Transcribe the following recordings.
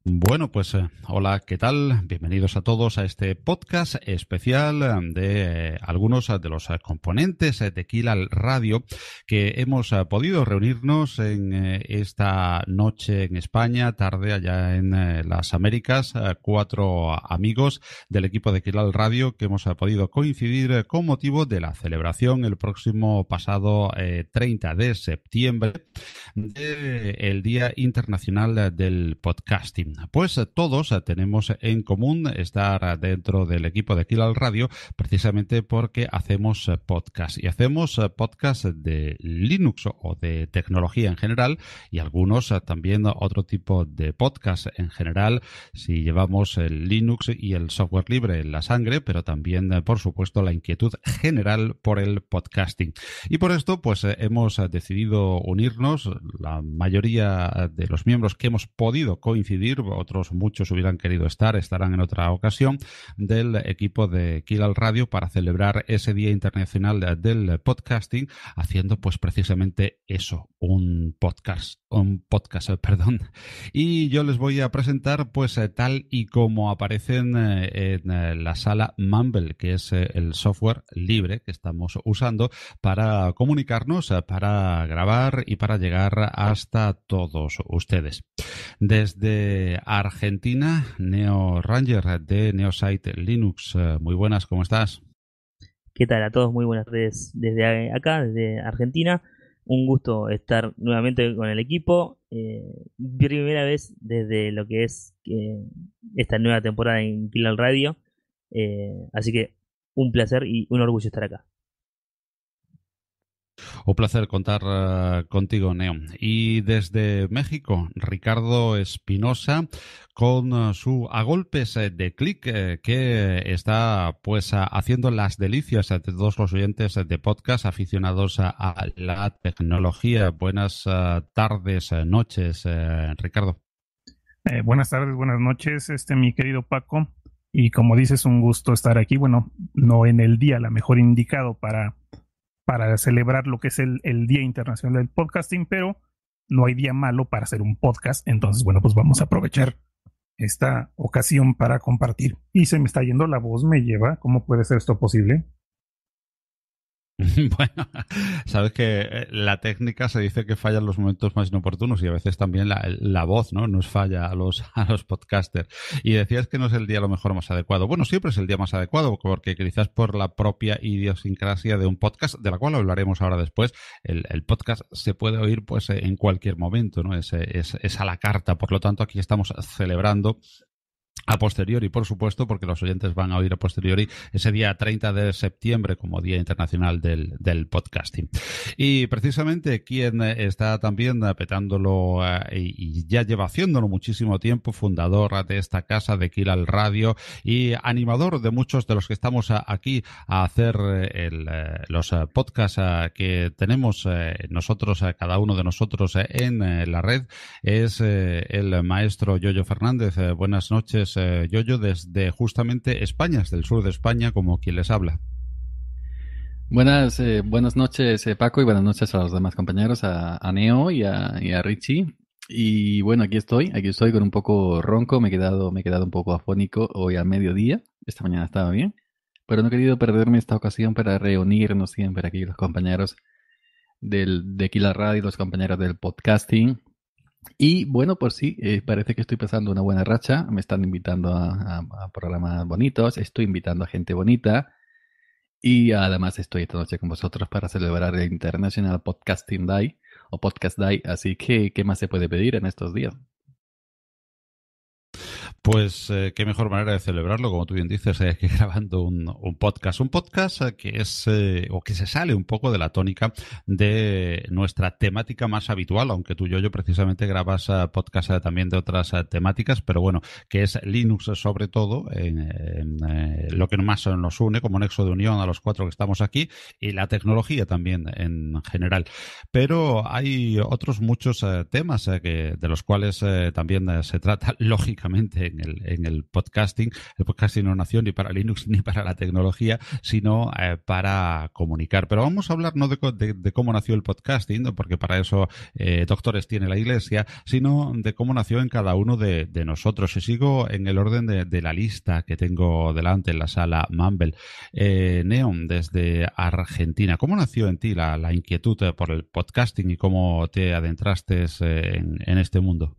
Bueno, pues hola, ¿qué tal? Bienvenidos a todos a este podcast especial de algunos de los componentes de Kilal Radio que hemos podido reunirnos en esta noche en España, tarde allá en las Américas, cuatro amigos del equipo de Kilal Radio que hemos podido coincidir con motivo de la celebración el próximo pasado 30 de septiembre del Día Internacional del Podcasting. Pues todos tenemos en común estar dentro del equipo de Kilal Radio precisamente porque hacemos podcast y hacemos podcast de Linux o de tecnología en general y algunos también otro tipo de podcast en general si llevamos el Linux y el software libre en la sangre, pero también por supuesto la inquietud general por el podcasting. Y por esto pues hemos decidido unirnos, la mayoría de los miembros que hemos podido coincidir, otros muchos hubieran querido estarán en otra ocasión, del equipo de Kilal Radio para celebrar ese Día Internacional del Podcasting, haciendo pues precisamente eso, un podcast, perdón. Y yo les voy a presentar pues tal y como aparecen en la sala Mumble, que es el software libre que estamos usando para comunicarnos, para grabar y para llegar hasta todos ustedes. Desde Argentina, Neo Ranger de Neosite Linux. Muy buenas, ¿cómo estás? ¿Qué tal a todos? Muy buenas tardes desde acá, desde Argentina. Un gusto estar nuevamente con el equipo. Primera vez desde lo que es esta nueva temporada en Kilal Radio. Así que un placer y un orgullo estar acá. Un placer contar contigo, Neo. Y desde México, Ricardo Espinosa, con su A Golpes de Clic, que está pues haciendo las delicias de todos los oyentes de podcast aficionados a la tecnología. Buenas tardes, noches, Ricardo. Buenas tardes, buenas noches, mi querido Paco. Y como dices, un gusto estar aquí. Bueno, no en el día, la mejor indicado para celebrar lo que es el Día Internacional del Podcasting, pero no hay día malo para hacer un podcast. Entonces, bueno, pues vamos a aprovechar esta ocasión para compartir. Y se me está yendo la voz, me lleva. ¿Cómo puede ser esto posible? Bueno, sabes que la técnica se dice que falla en los momentos más inoportunos y a veces también la voz, ¿no? Nos falla a los podcasters. Y decías que no es el día a lo mejor más adecuado. Bueno, siempre es el día más adecuado porque quizás por la propia idiosincrasia de un podcast, de la cual hablaremos ahora después, el podcast se puede oír pues en cualquier momento, ¿no? Es a la carta. Por lo tanto, aquí estamos celebrando a posteriori, por supuesto, porque los oyentes van a oír a posteriori ese día 30 de septiembre como Día Internacional del Podcasting. Y precisamente quien está también petándolo y ya lleva haciéndolo muchísimo tiempo, fundador de esta casa de Kilal Radio y animador de muchos de los que estamos aquí a hacer los podcasts que tenemos nosotros, cada uno de nosotros en la red, es el maestro Yoyo Fernández. Buenas noches, Yoyo, desde justamente España, desde el sur de España, como quien les habla. Buenas noches, Paco, y buenas noches a los demás compañeros, a Neo y a Richie. Y bueno, aquí estoy con un poco ronco, me he quedado un poco afónico hoy a mediodía. Esta mañana estaba bien, pero no he querido perderme esta ocasión para reunirnos siempre aquí los compañeros de Kilal Radio, los compañeros del podcasting. Y bueno, pues sí, parece que estoy pasando una buena racha. Me están invitando a programas bonitos, estoy invitando a gente bonita. Y además estoy esta noche con vosotros para celebrar el International Podcasting Day o Podcast Day. Así que, ¿qué más se puede pedir en estos días? Pues qué mejor manera de celebrarlo, como tú bien dices, que grabando un podcast. Un podcast que es, o que se sale un poco de la tónica de nuestra temática más habitual, aunque tú, yo precisamente grabas podcast también de otras temáticas, pero bueno, que es Linux sobre todo, en lo que más nos une como nexo de unión a los cuatro que estamos aquí, y la tecnología también en general. Pero hay otros muchos temas de los cuales también se trata, lógicamente, en el podcasting. El podcasting no nació ni para Linux ni para la tecnología, sino para comunicar. Pero vamos a hablar no de cómo nació el podcasting, ¿no? Porque para eso doctores tiene la Iglesia, sino de cómo nació en cada uno de nosotros. Y sigo en el orden de la lista que tengo delante en la sala Mumble. Neon, desde Argentina, ¿cómo nació en ti la inquietud por el podcasting y cómo te adentraste en este mundo?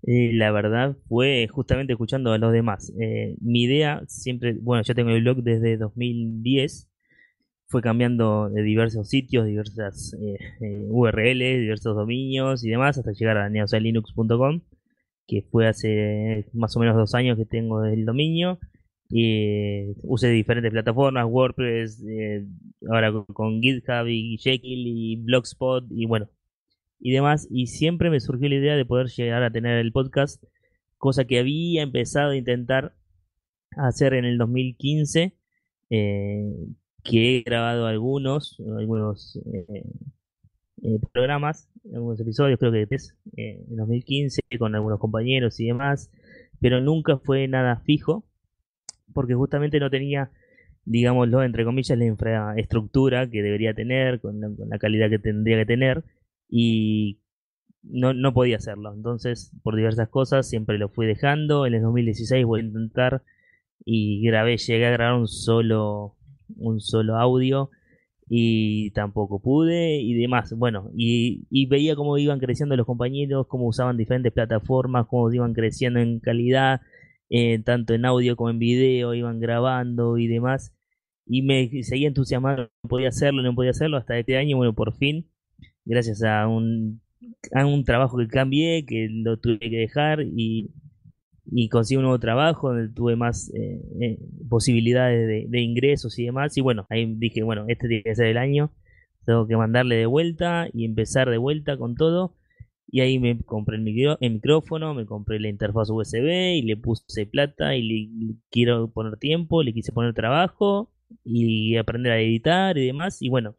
La verdad fue justamente escuchando a los demás. Mi idea siempre, bueno, yo tengo el blog desde 2010, fue cambiando de diversos sitios, diversas URL, diversos dominios y demás, hasta llegar a neosalinux.com, que fue hace más o menos 2 años que tengo el dominio. Usé diferentes plataformas, WordPress, ahora con GitHub y Jekyll y Blogspot y bueno, y demás, y siempre me surgió la idea de poder llegar a tener el podcast, cosa que había empezado a intentar hacer en el 2015, que he grabado algunos programas, algunos episodios, creo que es en 2015, con algunos compañeros y demás, pero nunca fue nada fijo, porque justamente no tenía, digámoslo, entre comillas, la infraestructura que debería tener, con la calidad que tendría que tener, y no podía hacerlo. Entonces, por diversas cosas, siempre lo fui dejando. En el 2016 voy a intentar y llegué a grabar un solo audio y tampoco pude y demás. Bueno, y veía cómo iban creciendo los compañeros, cómo usaban diferentes plataformas, cómo iban creciendo en calidad, tanto en audio como en video, iban grabando y demás. Y me seguía entusiasmado, no podía hacerlo hasta este año, bueno, por fin, gracias a un trabajo que cambié, que lo tuve que dejar y conseguí un nuevo trabajo donde tuve más posibilidades de ingresos y demás. Y bueno, ahí dije, bueno, este tiene que ser el año, tengo que mandarle de vuelta y empezar de vuelta con todo. Y ahí me compré el micrófono, me compré la interfaz USB y le puse plata y le quiero poner tiempo, le quise poner trabajo y aprender a editar y demás. Y bueno,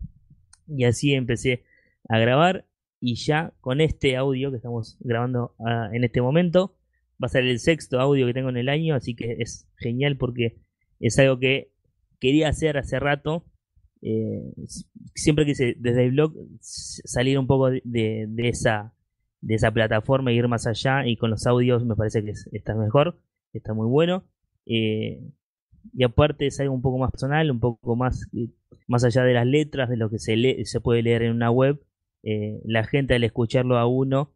y así empecé a grabar, y ya con este audio que estamos grabando en este momento va a ser el 6º audio que tengo en el año, así que es genial porque es algo que quería hacer hace rato. Siempre quise desde el blog salir un poco de esa plataforma e ir más allá, y con los audios me parece que está mejor, está muy bueno. Y aparte es algo un poco más personal, un poco más allá de las letras, de lo que se puede leer en una web. La gente, al escucharlo a uno,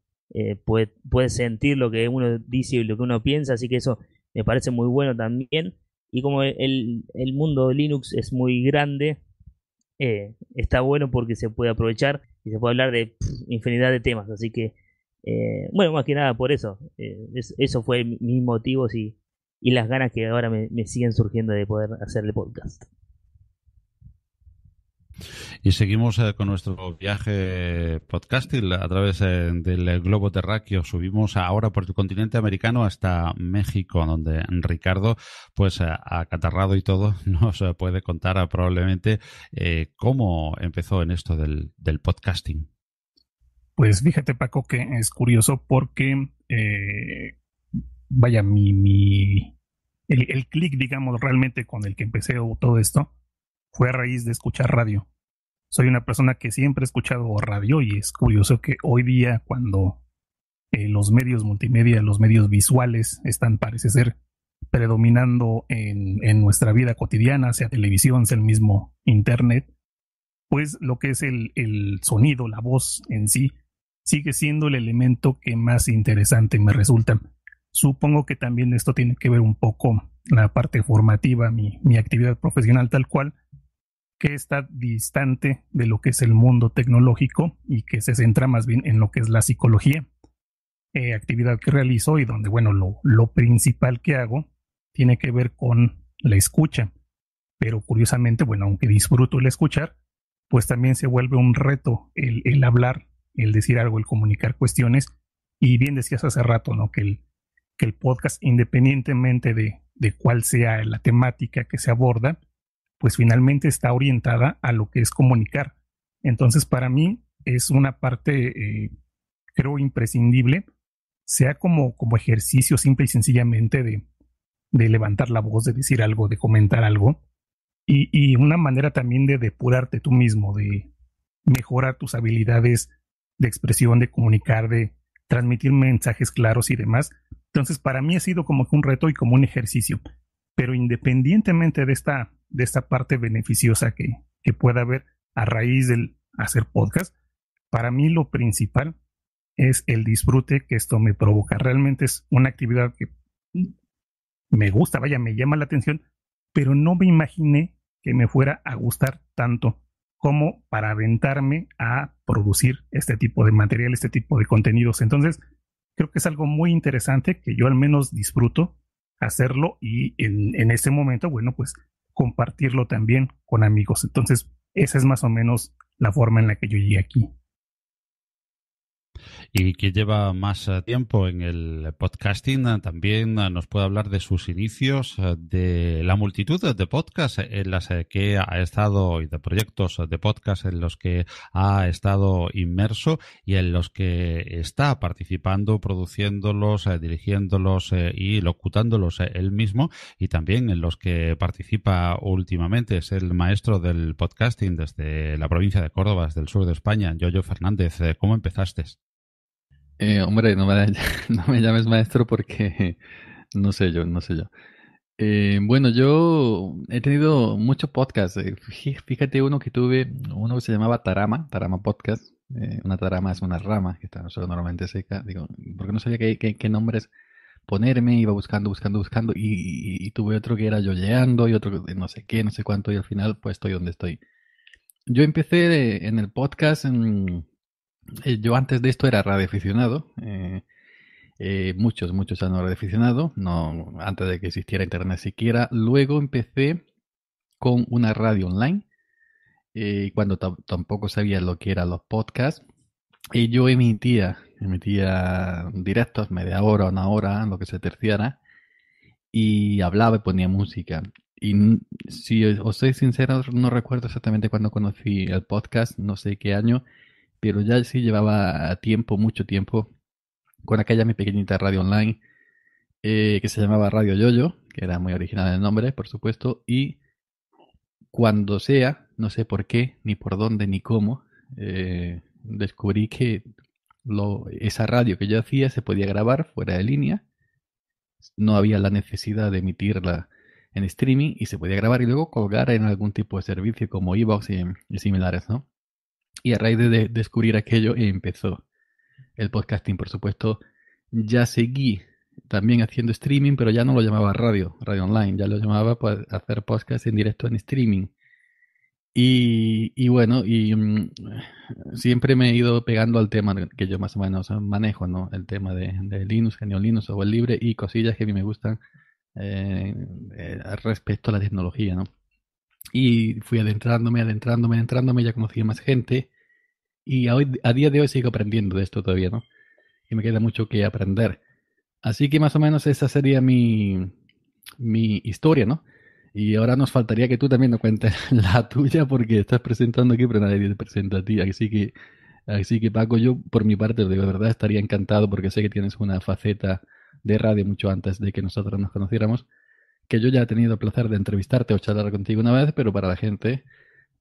puede sentir lo que uno dice y lo que uno piensa, así que eso me parece muy bueno también. Y como el mundo de Linux es muy grande, está bueno porque se puede aprovechar y se puede hablar de infinidad de temas, así que bueno, más que nada por eso, eso fue mis motivos y las ganas que ahora me siguen surgiendo de poder hacer el podcast. Y seguimos con nuestro viaje podcasting a través del globo terráqueo. Subimos ahora por el continente americano hasta México, donde Ricardo, pues acatarrado y todo, nos puede contar probablemente cómo empezó en esto del podcasting. Pues fíjate, Paco, que es curioso porque vaya, el clic, digamos, realmente con el que empecé todo esto fue a raíz de escuchar radio. Soy una persona que siempre ha escuchado radio, y es curioso que hoy día, cuando los medios multimedia, los medios visuales están, parece ser, predominando en nuestra vida cotidiana, sea televisión, sea el mismo internet, pues lo que es el sonido, la voz en sí, sigue siendo el elemento que más interesante me resulta. Supongo que también esto tiene que ver un poco la parte formativa, mi actividad profesional tal cual, que está distante de lo que es el mundo tecnológico y que se centra más bien en lo que es la psicología, actividad que realizo y donde, bueno, lo principal que hago tiene que ver con la escucha. Pero curiosamente, bueno, aunque disfruto el escuchar, pues también se vuelve un reto el hablar, el decir algo, el comunicar cuestiones. Y bien decías hace rato, ¿no?, que el podcast, independientemente de cuál sea la temática que se aborda, pues finalmente está orientada a lo que es comunicar. Entonces, para mí es una parte, creo, imprescindible sea como ejercicio simple y sencillamente de levantar la voz, de decir algo, de comentar algo, y una manera también de depurarte tú mismo, de mejorar tus habilidades de expresión, de comunicar, de transmitir mensajes claros y demás. Entonces, para mí ha sido como que un reto y como un ejercicio. Pero independientemente de esta parte beneficiosa que pueda haber a raíz del hacer podcast, para mí lo principal es el disfrute que esto me provoca. Realmente es una actividad que me gusta, vaya, me llama la atención, pero no me imaginé que me fuera a gustar tanto como para aventarme a producir este tipo de material, este tipo de contenidos. Entonces, creo que es algo muy interesante que yo al menos disfruto hacerlo y en este momento, bueno, pues compartirlo también con amigos. Entonces, esa es más o menos la forma en la que yo llegué aquí. Y que lleva más tiempo en el podcasting, también nos puede hablar de sus inicios, de la multitud de podcasts en las que ha estado y de proyectos de podcast en los que ha estado inmerso y en los que está participando, produciéndolos, dirigiéndolos y locutándolos él mismo, y también en los que participa últimamente. Es el maestro del podcasting desde la provincia de Córdoba, desde el sur de España. Yoyo Fernández, ¿cómo empezaste? Hombre, no me llames maestro porque no sé yo. Bueno, yo he tenido muchos podcasts. Fíjate uno que tuve, uno que se llamaba Tarama Podcast. Una tarama es una rama que está normalmente seca. Digo, porque no sabía qué nombres ponerme, iba buscando y tuve otro que era Yoyeando y otro que no sé qué, no sé cuánto, y al final pues estoy donde estoy. Yo empecé en el podcast, yo antes de esto era radioaficionado. Muchos años radioaficionado, no, antes de que existiera internet siquiera. Luego empecé con una radio online, cuando tampoco sabía lo que eran los podcasts. Y yo emitía directos, media hora, una hora, lo que se terciara, y hablaba y ponía música. Y si os soy sincero, no recuerdo exactamente cuándo conocí el podcast, no sé qué año, pero ya sí llevaba tiempo, mucho tiempo, con aquella mi pequeñita radio online, que se llamaba Radio Yoyo, que era muy original el nombre, por supuesto, y cuando sea, no sé por qué, ni por dónde, ni cómo, descubrí que esa radio que yo hacía se podía grabar fuera de línea, no había la necesidad de emitirla en streaming y se podía grabar y luego colgar en algún tipo de servicio como iVoox y similares, ¿no? Y a raíz de descubrir aquello empezó el podcasting, por supuesto. Ya seguí también haciendo streaming, pero ya no lo llamaba radio online, ya lo llamaba pues, hacer podcast en directo en streaming. Y bueno, siempre me he ido pegando al tema que yo más o menos manejo, ¿no? El tema de Linux, GNU Linux, software libre y cosillas que a mí me gustan respecto a la tecnología, ¿no? Y fui adentrándome, ya conocí a más gente y a día de hoy sigo aprendiendo de esto todavía, ¿no? Y me queda mucho que aprender. Así que más o menos esa sería mi historia, ¿no? Y ahora nos faltaría que tú también nos cuentes la tuya porque estás presentando aquí, pero nadie te presenta a ti. Así que Paco, yo por mi parte de verdad estaría encantado porque sé que tienes una faceta de radio mucho antes de que nosotros nos conociéramos, que yo ya he tenido el placer de entrevistarte o charlar contigo una vez, pero para la gente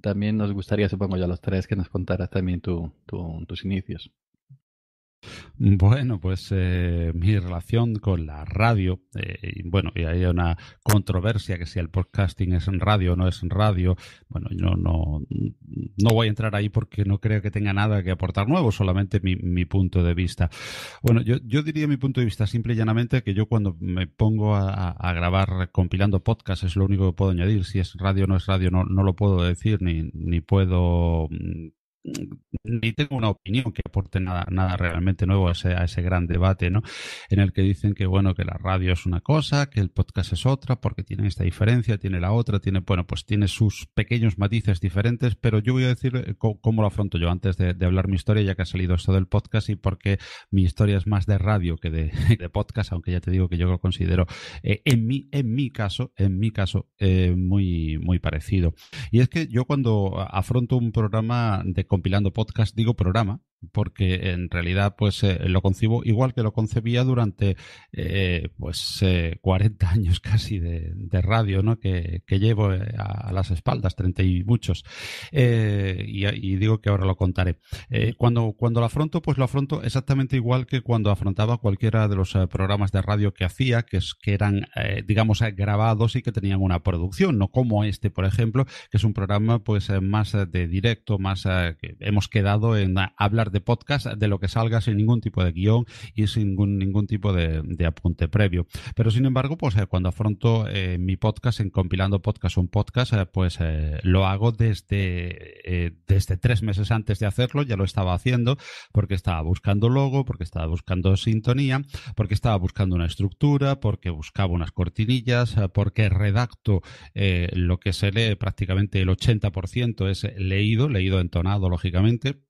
también nos gustaría, supongo yo a los tres, que nos contaras también tus inicios. Bueno, pues mi relación con la radio, y hay una controversia que si el podcasting es en radio o no es en radio. Bueno, yo no voy a entrar ahí porque no creo que tenga nada que aportar nuevo, solamente mi punto de vista. Bueno, yo diría mi punto de vista simple y llanamente que yo cuando me pongo a grabar compilando podcast es lo único que puedo añadir. Si es radio o no es radio no lo puedo decir ni puedo... ni tengo una opinión que aporte nada realmente nuevo a ese gran debate, ¿no? En el que dicen que bueno, que la radio es una cosa, que el podcast es otra, porque tiene esta diferencia, tiene la otra, pues tiene sus pequeños matices diferentes, pero yo voy a decir cómo lo afronto yo antes de hablar mi historia, ya que ha salido esto del podcast, y porque mi historia es más de radio que de podcast, aunque ya te digo que yo lo considero en mi caso muy, muy parecido. Y es que yo cuando afronto un programa de compilando podcast, digo programa, porque en realidad pues lo concibo igual que lo concebía durante 40 años casi de radio, ¿no? que llevo a las espaldas, 30 y muchos, y digo que ahora lo contaré. Cuando lo afronto, pues lo afronto exactamente igual que cuando afrontaba cualquiera de los programas de radio que hacía, que eran digamos grabados y que tenían una producción, no como este, por ejemplo, que es un programa pues más de directo, más que hemos quedado en hablar de podcast, de lo que salga, sin ningún tipo de guión y sin ningún tipo de apunte previo. Pero sin embargo, pues cuando afronto mi podcast, en Compilando Podcast, un podcast, pues lo hago desde 3 meses antes de hacerlo. Ya lo estaba haciendo porque estaba buscando logo, porque estaba buscando sintonía, porque estaba buscando una estructura, porque buscaba unas cortinillas, porque redacto lo que se lee, prácticamente el 80% es leído entonado, lógicamente,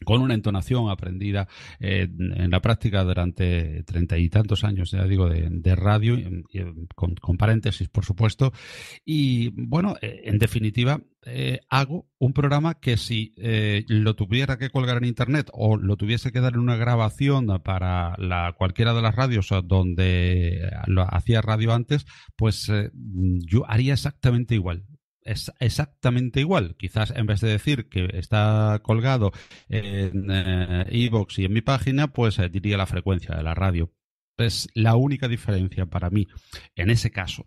con una entonación aprendida en la práctica durante 30 y tantos años, ya digo, de radio, con paréntesis, por supuesto. Y bueno, en definitiva, hago un programa que si lo tuviera que colgar en internet o lo tuviese que dar en una grabación para cualquiera de las radios donde lo hacía radio antes, pues yo haría exactamente igual. Es exactamente igual. Quizás en vez de decir que está colgado en iVoox y en mi página, pues diría la frecuencia de la radio. Es la única diferencia para mí en ese caso.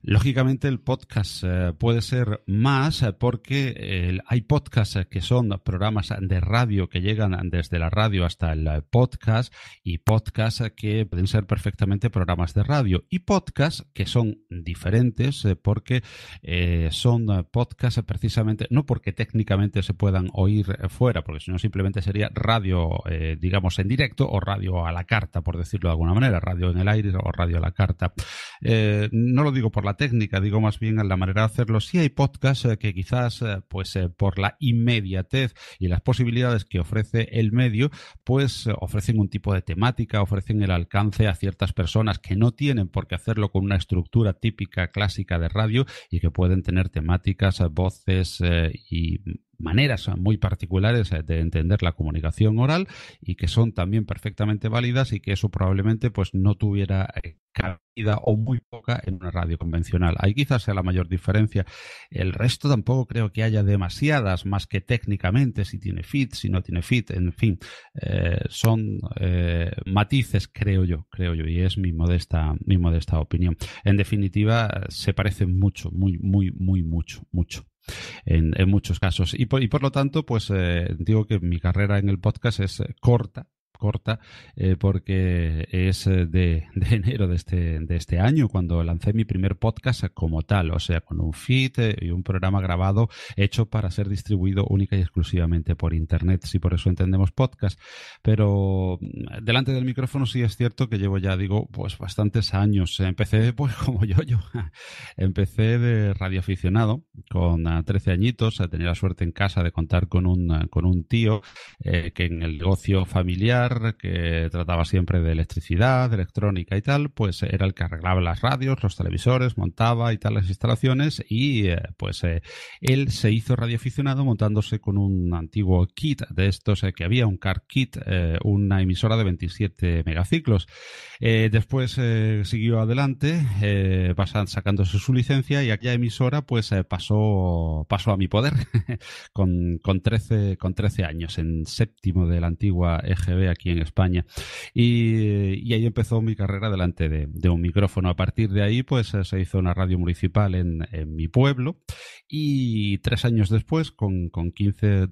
Lógicamente el podcast puede ser más porque hay podcasts que son programas de radio que llegan desde la radio hasta el podcast, y podcasts que pueden ser perfectamente programas de radio, y podcasts que son diferentes porque son podcasts precisamente, no porque técnicamente se puedan oír fuera, porque si no simplemente sería radio digamos en directo, o radio a la carta, por decirlo de alguna manera, radio en el aire o radio a la carta. No lo digo por la técnica, digo más bien en la manera de hacerlo. Sí hay podcasts que quizás por la inmediatez y las posibilidades que ofrece el medio, pues ofrecen un tipo de temática, ofrecen el alcance a ciertas personas que no tienen por qué hacerlo con una estructura típica clásica de radio, y que pueden tener temáticas, voces y maneras muy particulares de entender la comunicación oral, y que son también perfectamente válidas, y que eso probablemente pues no tuviera cabida o muy poca en una radio convencional. Ahí quizás sea la mayor diferencia. El resto tampoco creo que haya demasiadas, más que técnicamente, si tiene fit, si no tiene fit, en fin, son matices, creo yo, y es mi modesta opinión. En definitiva, se parecen mucho, mucho. En muchos casos, y por lo tanto pues digo que mi carrera en el podcast es corta, porque es de enero de este año cuando lancé mi primer podcast como tal, o sea, con un feed y un programa grabado hecho para ser distribuido única y exclusivamente por internet, si por eso entendemos podcast. Pero delante del micrófono sí es cierto que llevo ya, digo, pues bastantes años. Empecé pues como yo empecé de radioaficionado con 13 añitos. Tenía la suerte en casa de contar con un tío que en el negocio familiar, que trataba siempre de electricidad, de electrónica y tal, pues era el que arreglaba las radios, los televisores, montaba y tal las instalaciones, y él se hizo radioaficionado montándose con un antiguo kit de estos que había, un car kit, una emisora de 27 megaciclos. Después siguió adelante, sacándose su licencia, y aquella emisora pues pasó a mi poder con 13 años, en séptimo de la antigua EGB aquí en España, y ahí empezó mi carrera delante de un micrófono. A partir de ahí pues se hizo una radio municipal en mi pueblo, y 2 años después, con 15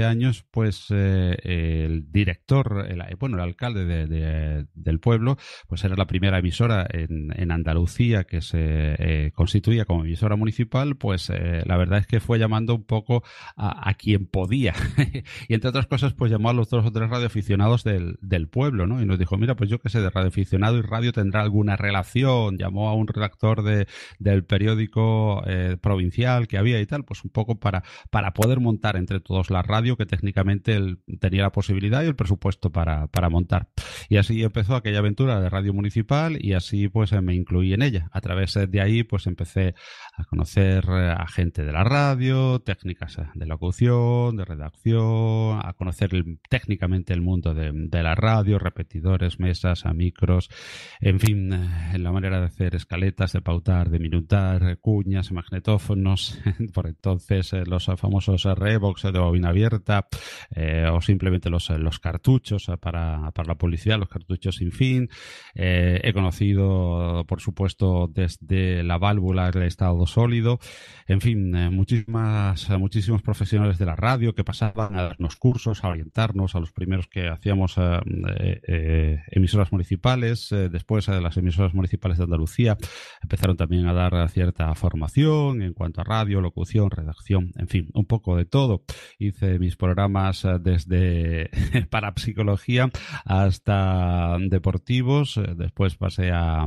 años, pues el director, el alcalde del pueblo, pues era la primera emisora en Andalucía que se constituía como emisora municipal. Pues la verdad es que fue llamando un poco a quien podía y entre otras cosas pues llamó a los dos 2 o 3 radioaficionados del pueblo, ¿no? Y nos dijo, mira, pues yo qué sé, de radioaficionado y radio tendrá alguna relación. Llamó a un redactor del periódico provincial que había y tal, pues un poco para poder montar entre todos la radio, que técnicamente él tenía la posibilidad y el presupuesto para montar. Y así empezó aquella aventura de radio municipal y así pues me incluí en ella. A través de ahí pues empecé a conocer a gente de la radio, técnicas de locución, de redacción, a conocer técnicamente el mundo de la radio, repetidores, mesas, a micros, en fin, la manera de hacer escaletas, de pautar, de minutar, cuñas, magnetófonos, por entonces los famosos Revox de bobina abierta, o simplemente los cartuchos para la publicidad, los cartuchos sin fin. He conocido, por supuesto, desde la válvula el estado sólido, en fin, muchísimos profesionales de la radio que pasaban a darnos cursos, a orientarnos, a los primeros que hacíamos emisoras municipales, después de las emisoras municipales de Andalucía empezaron también a dar cierta formación en cuanto a radio, locución, redacción, en fin, un poco de todo. Hice mis programas desde parapsicología hasta deportivos, después pasé a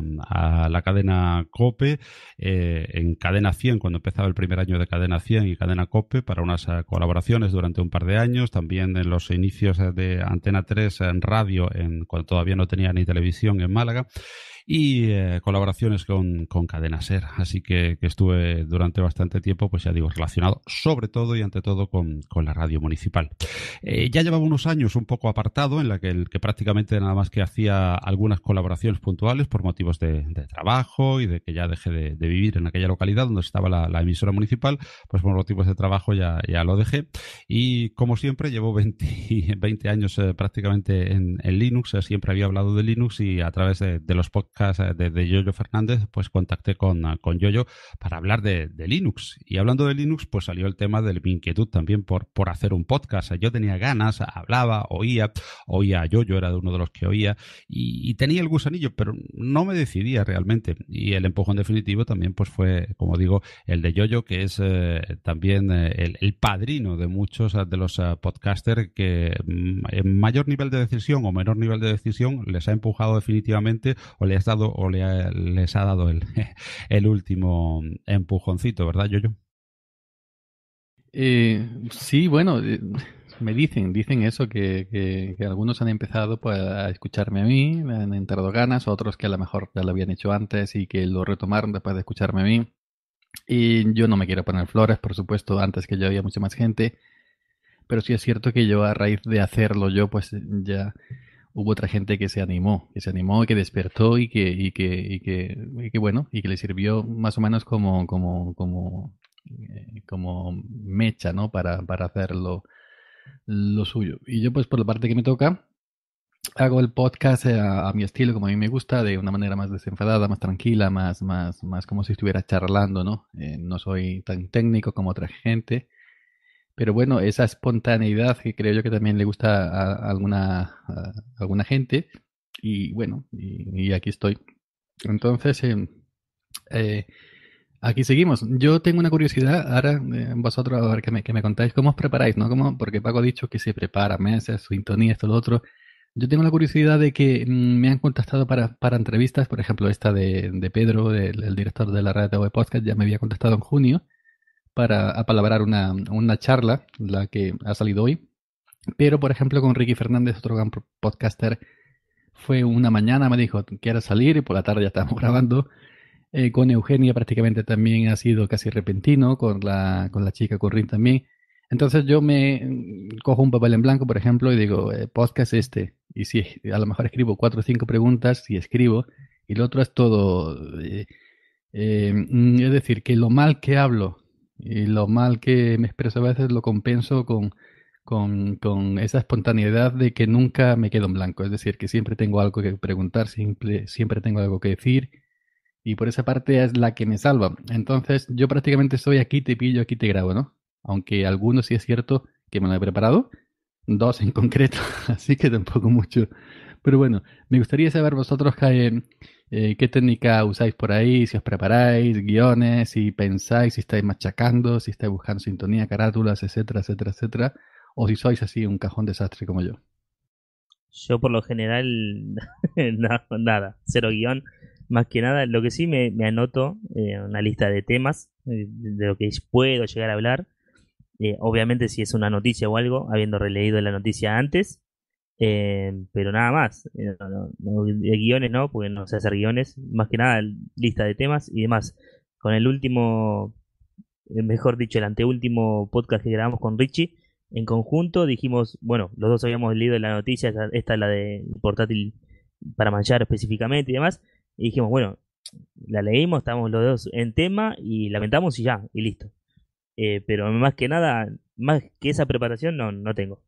la cadena COPE, en Cadena 100, cuando empezaba el primer año de Cadena 100 y Cadena COPE, para unas colaboraciones durante un par de años, también en los inicios de Antena 3 en radio, cuando todavía no tenía ni televisión en Málaga, y colaboraciones con Cadena Ser. Así que estuve durante bastante tiempo, pues ya digo, relacionado sobre todo y ante todo con la radio municipal. Ya llevaba unos años un poco apartado, en la que prácticamente nada más que hacía algunas colaboraciones puntuales por motivos de trabajo y de que ya dejé de vivir en aquella localidad donde estaba la emisora municipal, pues por motivos de trabajo ya lo dejé. Y como siempre llevo 20 años prácticamente en Linux. Siempre había hablado de Linux y a través de los podcasts de Yoyo Fernández, pues contacté con Yoyo para hablar de Linux. Y hablando de Linux, pues salió el tema de mi inquietud también por hacer un podcast. Yo tenía ganas, hablaba, oía a Yoyo, era uno de los que oía, y tenía el gusanillo, pero no me decidía realmente. Y el empujón definitivo también pues fue, como digo, el de Yoyo, que es también el padrino de muchos de los podcasters que en mayor nivel de decisión o menor nivel de decisión les ha empujado definitivamente o les ha dado el último empujoncito, ¿verdad, Yoyo? Sí, bueno, me dicen eso, que algunos han empezado pues, a escucharme a mí, me han entrado ganas, otros que a lo mejor ya lo habían hecho antes y que lo retomaron después de escucharme a mí. Y yo no me quiero poner flores, por supuesto, antes que yo había mucha más gente, pero sí es cierto que yo a raíz de hacerlo yo, pues ya hubo otra gente que se animó, que despertó y que bueno, y que le sirvió más o menos como mecha, ¿no? Para hacer lo suyo. Y yo, pues por la parte que me toca, hago el podcast a mi estilo, como a mí me gusta, de una manera más desenfadada, más tranquila, más como si estuviera charlando, ¿no? No soy tan técnico como otra gente. Pero bueno, esa espontaneidad que creo yo que también le gusta a alguna gente. Y bueno, y aquí estoy. Entonces, aquí seguimos. Yo tengo una curiosidad. Ahora, vosotros, a ver que me contáis cómo os preparáis, ¿no? Porque Paco ha dicho que se prepara meses, sintonía, esto, lo otro. Yo tengo la curiosidad de que me han contactado para entrevistas. Por ejemplo, esta de Pedro, el director de la radio de podcast, ya me había contactado en junio para apalabrar una charla, la que ha salido hoy. Pero, por ejemplo, con Ricky Fernández, otro gran podcaster, fue una mañana, me dijo, ¿quieres salir? Y por la tarde ya estábamos grabando. Con Eugenia prácticamente también ha sido casi repentino, con la chica Corrin también. Entonces yo me cojo un papel en blanco, por ejemplo, y digo, podcast este. Y si a lo mejor escribo 4 o 5 preguntas, si escribo, y lo otro es todo... es decir, que lo mal que hablo y lo mal que me expreso a veces lo compenso con esa espontaneidad de que nunca me quedo en blanco. Es decir, que siempre tengo algo que preguntar, siempre tengo algo que decir. Y por esa parte es la que me salva. Entonces, yo prácticamente soy aquí te pillo, aquí te grabo, ¿no? Aunque algunos sí es cierto que me lo he preparado. 2 en concreto, así que tampoco mucho. Pero bueno, me gustaría saber vosotros qué técnica usáis por ahí, si os preparáis, guiones, si pensáis, si estáis machacando, si estáis buscando sintonía, carátulas, etcétera, etcétera, etcétera. O si sois así un cajón desastre como yo. Yo por lo general, nada, cero guión. Más que nada, lo que sí me anoto una lista de temas de lo que puedo llegar a hablar. Obviamente si es una noticia o algo, habiendo releído la noticia antes. Pero nada más. De guiones no, porque no sé hacer guiones. Más que nada, lista de temas y demás. Con el último, mejor dicho, el anteúltimo podcast que grabamos con Richie, en conjunto dijimos, bueno, los dos habíamos leído la noticia, esta es la de portátil para manchar específicamente y demás, y dijimos, bueno, la leímos, estábamos los dos en tema y lamentamos y ya, y listo. Pero más que nada, más que esa preparación no tengo.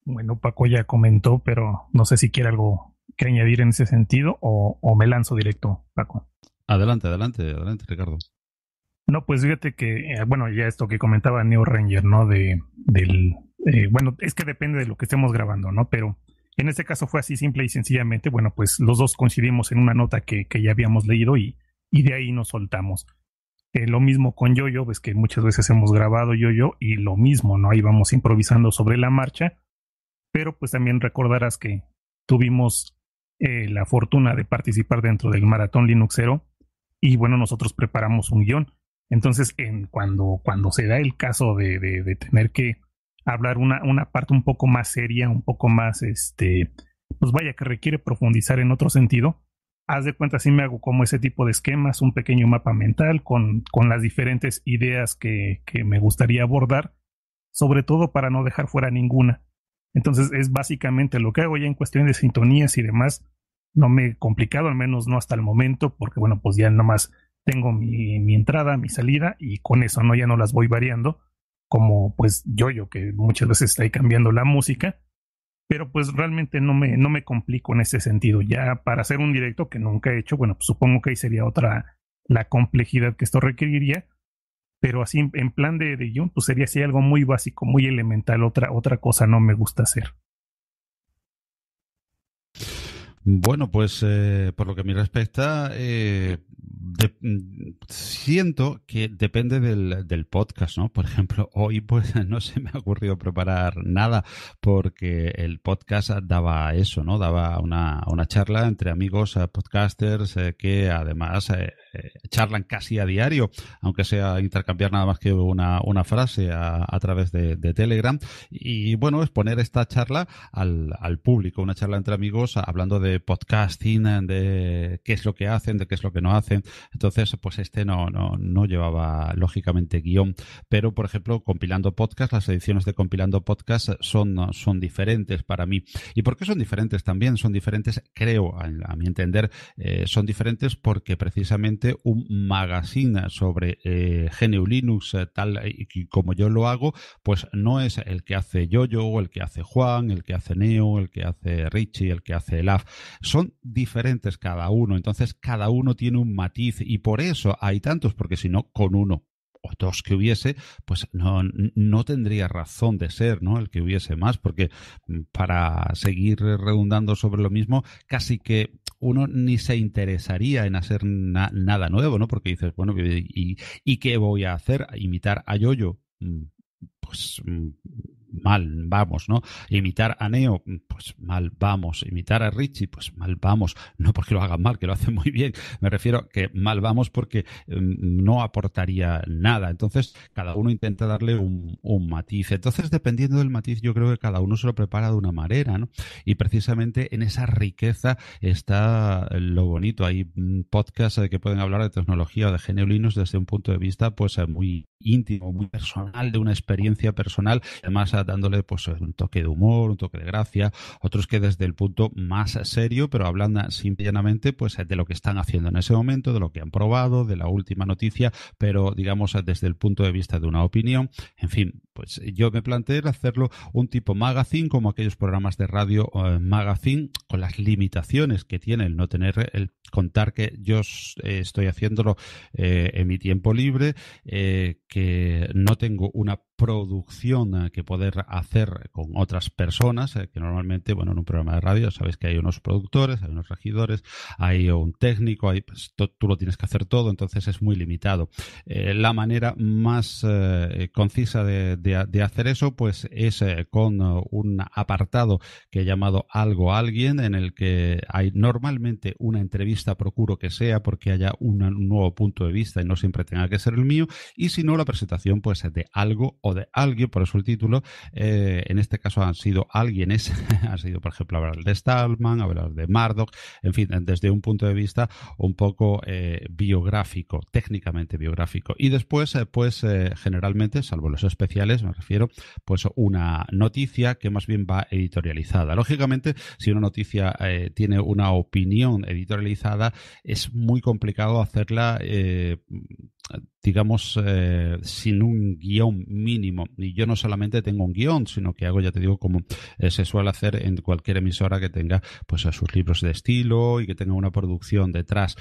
Bueno, Paco ya comentó, pero no sé si quiere algo que añadir en ese sentido o me lanzo directo, Paco. Adelante, Ricardo. No, pues fíjate que, bueno, ya esto que comentaba Neo Ranger, ¿no? Bueno, es que depende de lo que estemos grabando, ¿no? Pero en este caso fue así simple y sencillamente, bueno, pues los dos coincidimos en una nota que ya habíamos leído y de ahí nos soltamos. Lo mismo con Yo-Yo, ves que muchas veces hemos grabado Yo-Yo y lo mismo, ¿no? Ahí vamos improvisando sobre la marcha, pero pues también recordarás que tuvimos la fortuna de participar dentro del Maratón Linuxero y bueno, nosotros preparamos un guión. Entonces, cuando se da el caso de tener que hablar una parte un poco más seria, un poco más, pues vaya, que requiere profundizar en otro sentido, haz de cuenta, sí me hago como ese tipo de esquemas, un pequeño mapa mental con las diferentes ideas que me gustaría abordar, sobre todo para no dejar fuera ninguna. Entonces, es básicamente lo que hago ya en cuestión de sintonías y demás. No me he complicado, al menos no hasta el momento, porque bueno, pues ya nomás tengo mi entrada, mi salida y con eso no ya no las voy variando, como pues yo que muchas veces está ahí cambiando la música, pero pues realmente no me complico en ese sentido. Ya para hacer un directo que nunca he hecho, bueno, pues supongo que ahí sería otra la complejidad que esto requeriría, pero así en plan de guión, pues sería así algo muy básico, muy elemental, otra cosa no me gusta hacer. Bueno, pues por lo que me respecta, siento que depende del podcast, ¿no? Por ejemplo, hoy pues no se me ha ocurrido preparar nada porque el podcast daba eso, ¿no? Daba una charla entre amigos podcasters que además charlan casi a diario, aunque sea intercambiar nada más que una frase a través de Telegram. Y bueno, es poner esta charla al público, una charla entre amigos hablando de podcasting, de qué es lo que hacen, de qué es lo que no hacen. Entonces, pues no llevaba lógicamente guión, pero por ejemplo, compilando podcast, las ediciones de compilando podcast son diferentes para mí. ¿Y por qué son diferentes también? Son diferentes, creo, a mi entender, son diferentes porque precisamente un magazine sobre GNU Linux tal y como yo lo hago, pues no es el que hace Yo-Yo, el que hace Juan, el que hace Neo, el que hace Richie, el que hace Elaf. Son diferentes cada uno, entonces cada uno tiene un matiz y por eso hay tantos, porque si no, con uno o dos que hubiese, pues no tendría razón de ser, ¿no? El que hubiese más, porque para seguir redundando sobre lo mismo, casi que uno ni se interesaría en hacer nada nuevo, ¿no? Porque dices, bueno, ¿y qué voy a hacer? ¿Imitar a Yo-Yo? Pues mal vamos, ¿no? Imitar a Neo, pues mal vamos. Imitar a Richie, pues mal vamos. No porque lo hagan mal, que lo hacen muy bien. Me refiero que mal vamos porque no aportaría nada. Entonces, cada uno intenta darle un matiz. Entonces, dependiendo del matiz, yo creo que cada uno se lo prepara de una manera, ¿no? Y precisamente en esa riqueza está lo bonito. Hay podcasts que pueden hablar de tecnología o de GNU Linux desde un punto de vista, pues, muy íntimo, muy personal, de una experiencia personal, además dándole pues un toque de humor, un toque de gracia, otros que desde el punto más serio, pero hablan simple y llanamente pues de lo que están haciendo en ese momento, de lo que han probado, de la última noticia, pero digamos desde el punto de vista de una opinión. En fin, pues yo me planteé hacerlo un tipo magazine, como aquellos programas de radio magazine, con las limitaciones que tiene el no tener, el contar que yo estoy haciéndolo en mi tiempo libre, que no tengo una producción que poder hacer con otras personas, que normalmente, bueno, en un programa de radio sabéis que hay unos productores, hay unos regidores, hay un técnico, hay, pues, tú lo tienes que hacer todo, entonces es muy limitado. La manera más concisa de hacer eso, pues es con un apartado que he llamado Algo Alguien, en el que hay normalmente una entrevista, procuro que sea, porque haya un nuevo punto de vista y no siempre tenga que ser el mío, y si no, la presentación pues de algo o de alguien, por eso el título. En este caso han sido alguienes, han sido, por ejemplo, hablar de Stallman, hablar de Murdoch, en fin, desde un punto de vista un poco biográfico, técnicamente biográfico. Y después, generalmente, salvo los especiales, me refiero, pues una noticia que más bien va editorializada. Lógicamente, si una noticia tiene una opinión editorializada, es muy complicado hacerla digamos, sin un guión mínimo. Y yo no solamente tengo un guión, sino que hago, ya te digo, como se suele hacer en cualquier emisora que tenga pues a sus libros de estilo y que tenga una producción detrás.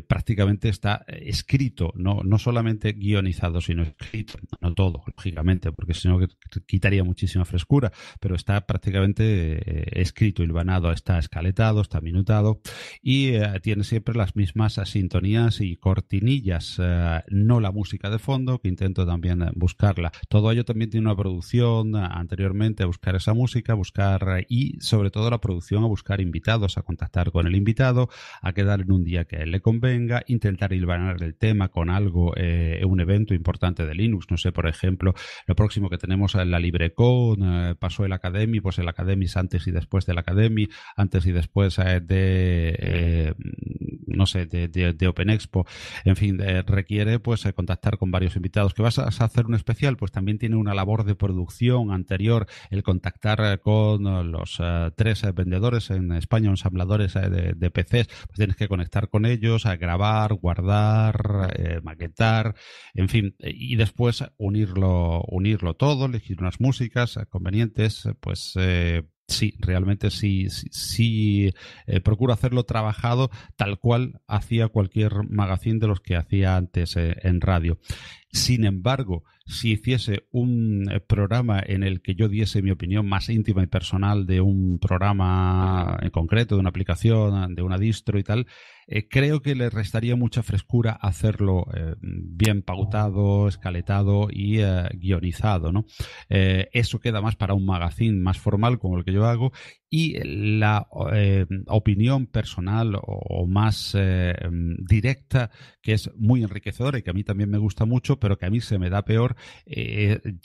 Prácticamente está escrito, no solamente guionizado, sino escrito. No todo, lógicamente, porque si no quitaría muchísima frescura, pero está prácticamente escrito, hilvanado, está escaletado, está minutado y tiene siempre las mismas sintonías y cortinillas, no la música de fondo, que intento también buscarla. Todo ello también tiene una producción anteriormente a buscar esa música, y sobre todo la producción a buscar invitados, a contactar con el invitado, a quedar en un día que a él le convenga, intentar hilvanar el tema con algo, un evento importante de Linux, no sé, por ejemplo, lo próximo que tenemos en la LibreCon, pasó el Academy, pues el Academy es antes y después del Academy, antes y después de Open Expo, en fin, requiere pues contactar con varios invitados. ¿Que vas a hacer un especial? Pues también tiene una labor de producción anterior, el contactar con los tres vendedores en España, ensambladores de PCs, pues tienes que conectar con ellos, a grabar, guardar, maquetar, en fin, y después unirlo todo, elegir unas músicas convenientes, pues sí, realmente sí procuro hacerlo trabajado tal cual hacía cualquier magazine de los que hacía antes en radio. Sin embargo, si hiciese un programa en el que yo diese mi opinión más íntima y personal de un programa en concreto, de una aplicación, de una distro y tal, creo que le restaría mucha frescura hacerlo bien pautado, escaletado y guionizado, ¿no? Eso queda más para un magazine más formal como el que yo hago, y la opinión personal o más directa, que es muy enriquecedora y que a mí también me gusta mucho, pero que a mí se me da peor,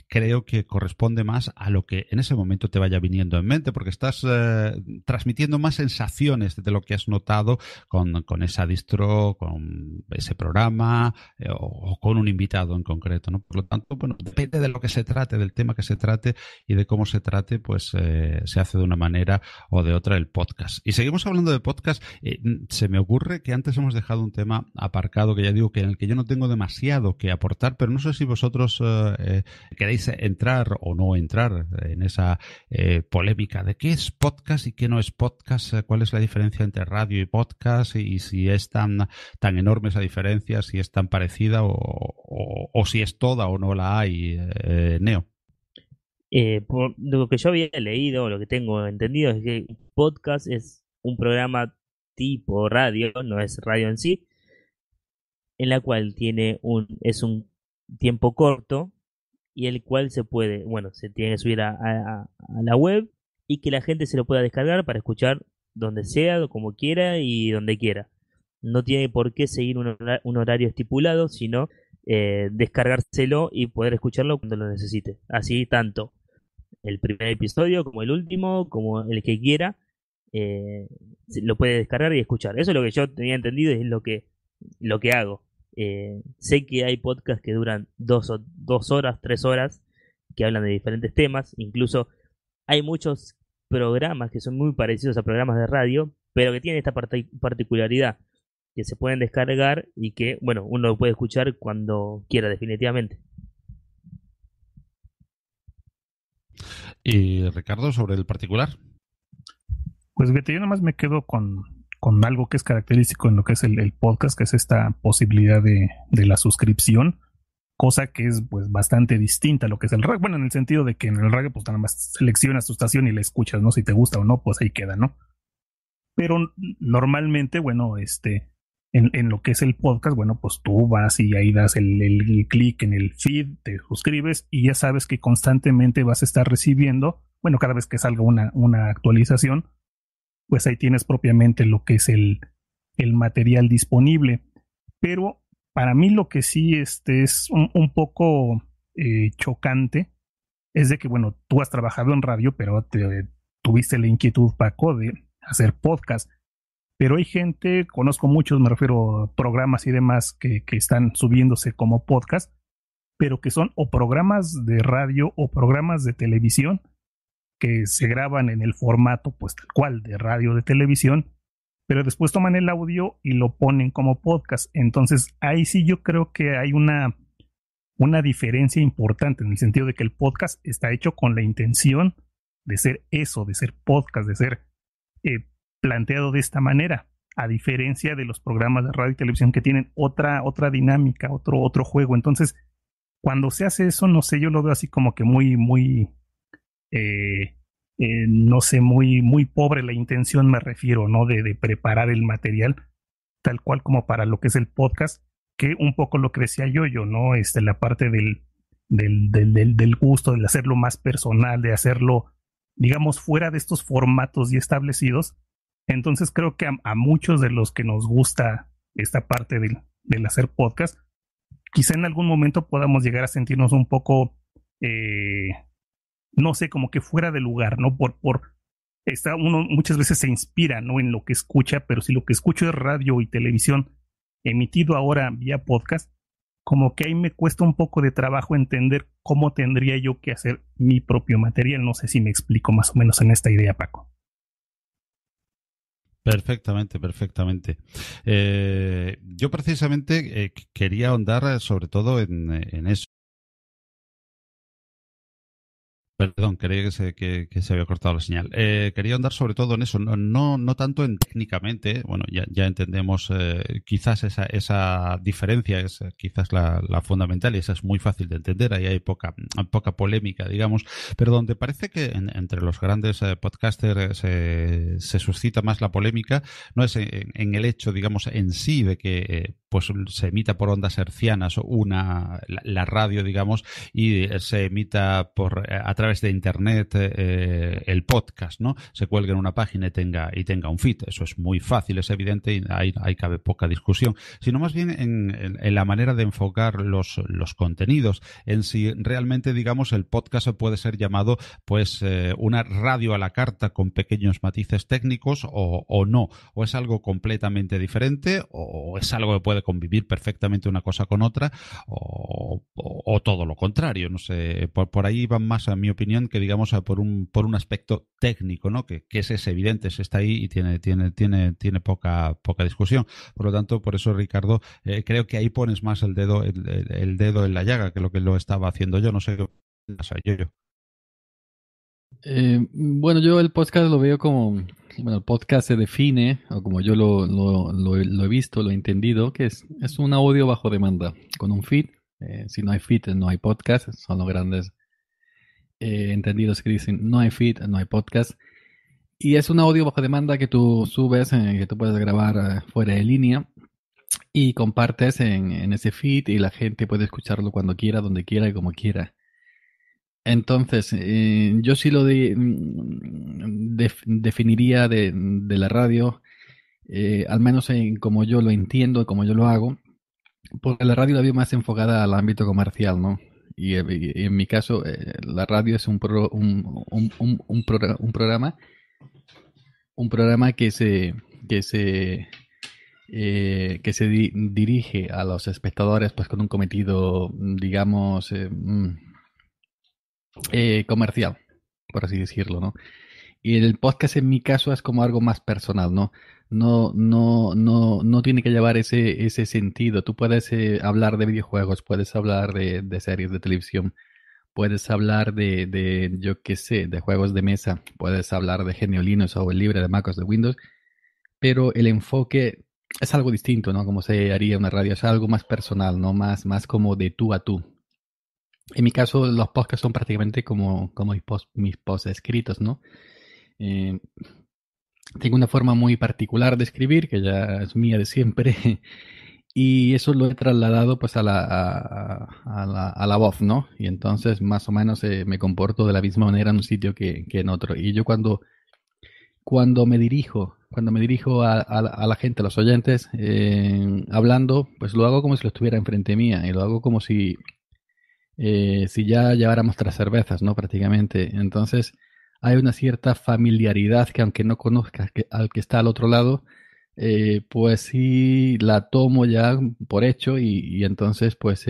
creo que corresponde más a lo que en ese momento te vaya viniendo en mente, porque estás transmitiendo más sensaciones de lo que has notado con esa distro, con ese programa o con un invitado en concreto, ¿no? Por lo tanto, bueno, depende de lo que se trate, del tema que se trate y de cómo se trate, pues se hace de una manera o de otra el podcast. Y seguimos hablando de podcast. Se me ocurre que antes hemos dejado un tema aparcado, que ya digo que en el que yo no tengo demasiado que aportar, pero no sé si vosotros queréis entrar o no entrar en esa polémica de qué es podcast y qué no es podcast, cuál es la diferencia entre radio y podcast, y si es tan enorme esa diferencia, si es tan parecida o si es toda o no la hay, Neo. Por lo que yo había leído, lo que tengo entendido es que podcast es un programa tipo radio, no es radio en sí, en la cual es un tiempo corto y el cual se tiene que subir a la web y que la gente se lo pueda descargar para escuchar donde sea, como quiera y donde quiera. No tiene por qué seguir un horario estipulado, sino descargárselo y poder escucharlo cuando lo necesite. Así tanto el primer episodio como el último, como el que quiera, lo puede descargar y escuchar. Eso es lo que yo tenía entendido y es lo que hago. Sé que hay podcasts que duran 2 horas, 3 horas, que hablan de diferentes temas. Incluso hay muchos programas que son muy parecidos a programas de radio, pero que tienen esta particularidad, que se pueden descargar y que, bueno, uno lo puede escuchar cuando quiera, definitivamente. Y Ricardo, sobre el particular. Pues fíjate, yo nomás me quedo con algo que es característico en lo que es el podcast, que es esta posibilidad de la suscripción. cosa que es pues bastante distinta a lo que es el radio. Bueno, en el sentido de que en el radio pues nada más seleccionas tu estación y la escuchas, ¿no? Si te gusta o no, pues ahí queda, ¿no? Pero normalmente, bueno, en lo que es el podcast, bueno, pues tú vas y ahí das el clic en el feed, te suscribes y ya sabes que constantemente vas a estar recibiendo, bueno, cada vez que salga una actualización, pues ahí tienes propiamente lo que es el material disponible. Pero para mí lo que sí es un poco chocante es de que, bueno, tú has trabajado en radio, pero tuviste la inquietud, Paco, de hacer podcast. Pero hay gente, conozco muchos, me refiero a programas y demás que están subiéndose como podcast, pero que son o programas de radio o programas de televisión que se graban en el formato, pues tal cual, de radio de televisión, pero después toman el audio y lo ponen como podcast. Entonces, ahí sí yo creo que hay una diferencia importante en el sentido de que el podcast está hecho con la intención de ser eso, de ser podcast, de ser planteado de esta manera, a diferencia de los programas de radio y televisión que tienen otra dinámica, otro juego. Entonces, cuando se hace eso, no sé, yo lo veo así como que muy, no sé, muy pobre la intención, me refiero, ¿no? De preparar el material tal cual como para lo que es el podcast, que un poco lo que decía yo, ¿no? La parte del gusto, de hacerlo más personal, de hacerlo, digamos, fuera de estos formatos ya establecidos. Entonces creo que a muchos de los que nos gusta esta parte del hacer podcast, quizá en algún momento podamos llegar a sentirnos un poco, no sé, como que fuera de lugar, ¿no? Uno muchas veces se inspira, ¿no? En lo que escucha, pero si lo que escucho es radio y televisión emitido ahora vía podcast, como que ahí me cuesta un poco de trabajo entender cómo tendría yo que hacer mi propio material. No sé si me explico más o menos en esta idea, Paco. Perfectamente, perfectamente. Yo precisamente quería ahondar sobre todo en eso. Perdón, creía que se había cortado la señal. Quería andar sobre todo en eso, no tanto en técnicamente. Bueno, ya entendemos quizás esa diferencia es quizás la fundamental y esa es muy fácil de entender. Ahí hay poca polémica, digamos, pero donde parece que entre los grandes podcasters se suscita más la polémica no es en el hecho, digamos, en sí de que pues se emita por ondas hercianas la radio, digamos, y se emita a través de internet el podcast, ¿no? Se cuelga en una página y tenga un feed. Eso es muy fácil, es evidente y ahí cabe poca discusión. Sino más bien en la manera de enfocar los contenidos, en si realmente, digamos, el podcast puede ser llamado pues una radio a la carta con pequeños matices técnicos o no, o es algo completamente diferente o es algo que puede convivir perfectamente una cosa con otra o todo lo contrario. No sé, por ahí van más, a mi opinión, que digamos por un aspecto técnico, ¿no? Que es evidente, se está ahí y tiene poca discusión. Por lo tanto, por eso, Ricardo, creo que ahí pones más el dedo en la llaga que lo estaba haciendo yo. No sé qué pasa, yo. Bueno, yo el podcast lo veo como, bueno, el podcast se define, o como yo lo he visto, lo he entendido, que es un audio bajo demanda, con un feed. Si no hay feed, no hay podcast, son los grandes entendidos que dicen no hay feed, no hay podcast. Y es un audio bajo demanda que tú subes, que tú puedes grabar fuera de línea y compartes en ese feed y la gente puede escucharlo cuando quiera, donde quiera y como quiera. Entonces, yo sí lo definiría de la radio, al menos en como yo lo entiendo, como yo lo hago, porque la radio la veo más enfocada al ámbito comercial, ¿no? Y en mi caso, la radio es un programa que se dirige a los espectadores pues con un cometido, digamos, comercial, por así decirlo, ¿no? Y el podcast en mi caso es como algo más personal, ¿no? No tiene que llevar ese sentido. Tú puedes hablar de videojuegos, puedes hablar de series de televisión, puedes hablar yo qué sé, de juegos de mesa, puedes hablar de GNU Linux o el libre de MacOS de Windows, pero el enfoque es algo distinto, ¿no? Como se haría una radio, es algo más personal, ¿no? Más como de tú a tú. En mi caso, los podcasts son prácticamente como mis posts escritos, ¿no? Eh, Tengo una forma muy particular de escribir, que ya es mía de siempre, y eso lo he trasladado pues a la voz, ¿no? Y entonces más o menos me comporto de la misma manera en un sitio que en otro. Y yo cuando me dirijo a la gente, a los oyentes, hablando, pues lo hago como si lo estuviera enfrente mía, y lo hago como si ya lleváramos 3 cervezas, ¿no? Prácticamente. Entonces, hay una cierta familiaridad que aunque no conozcas al que está al otro lado, pues sí la tomo ya por hecho y entonces pues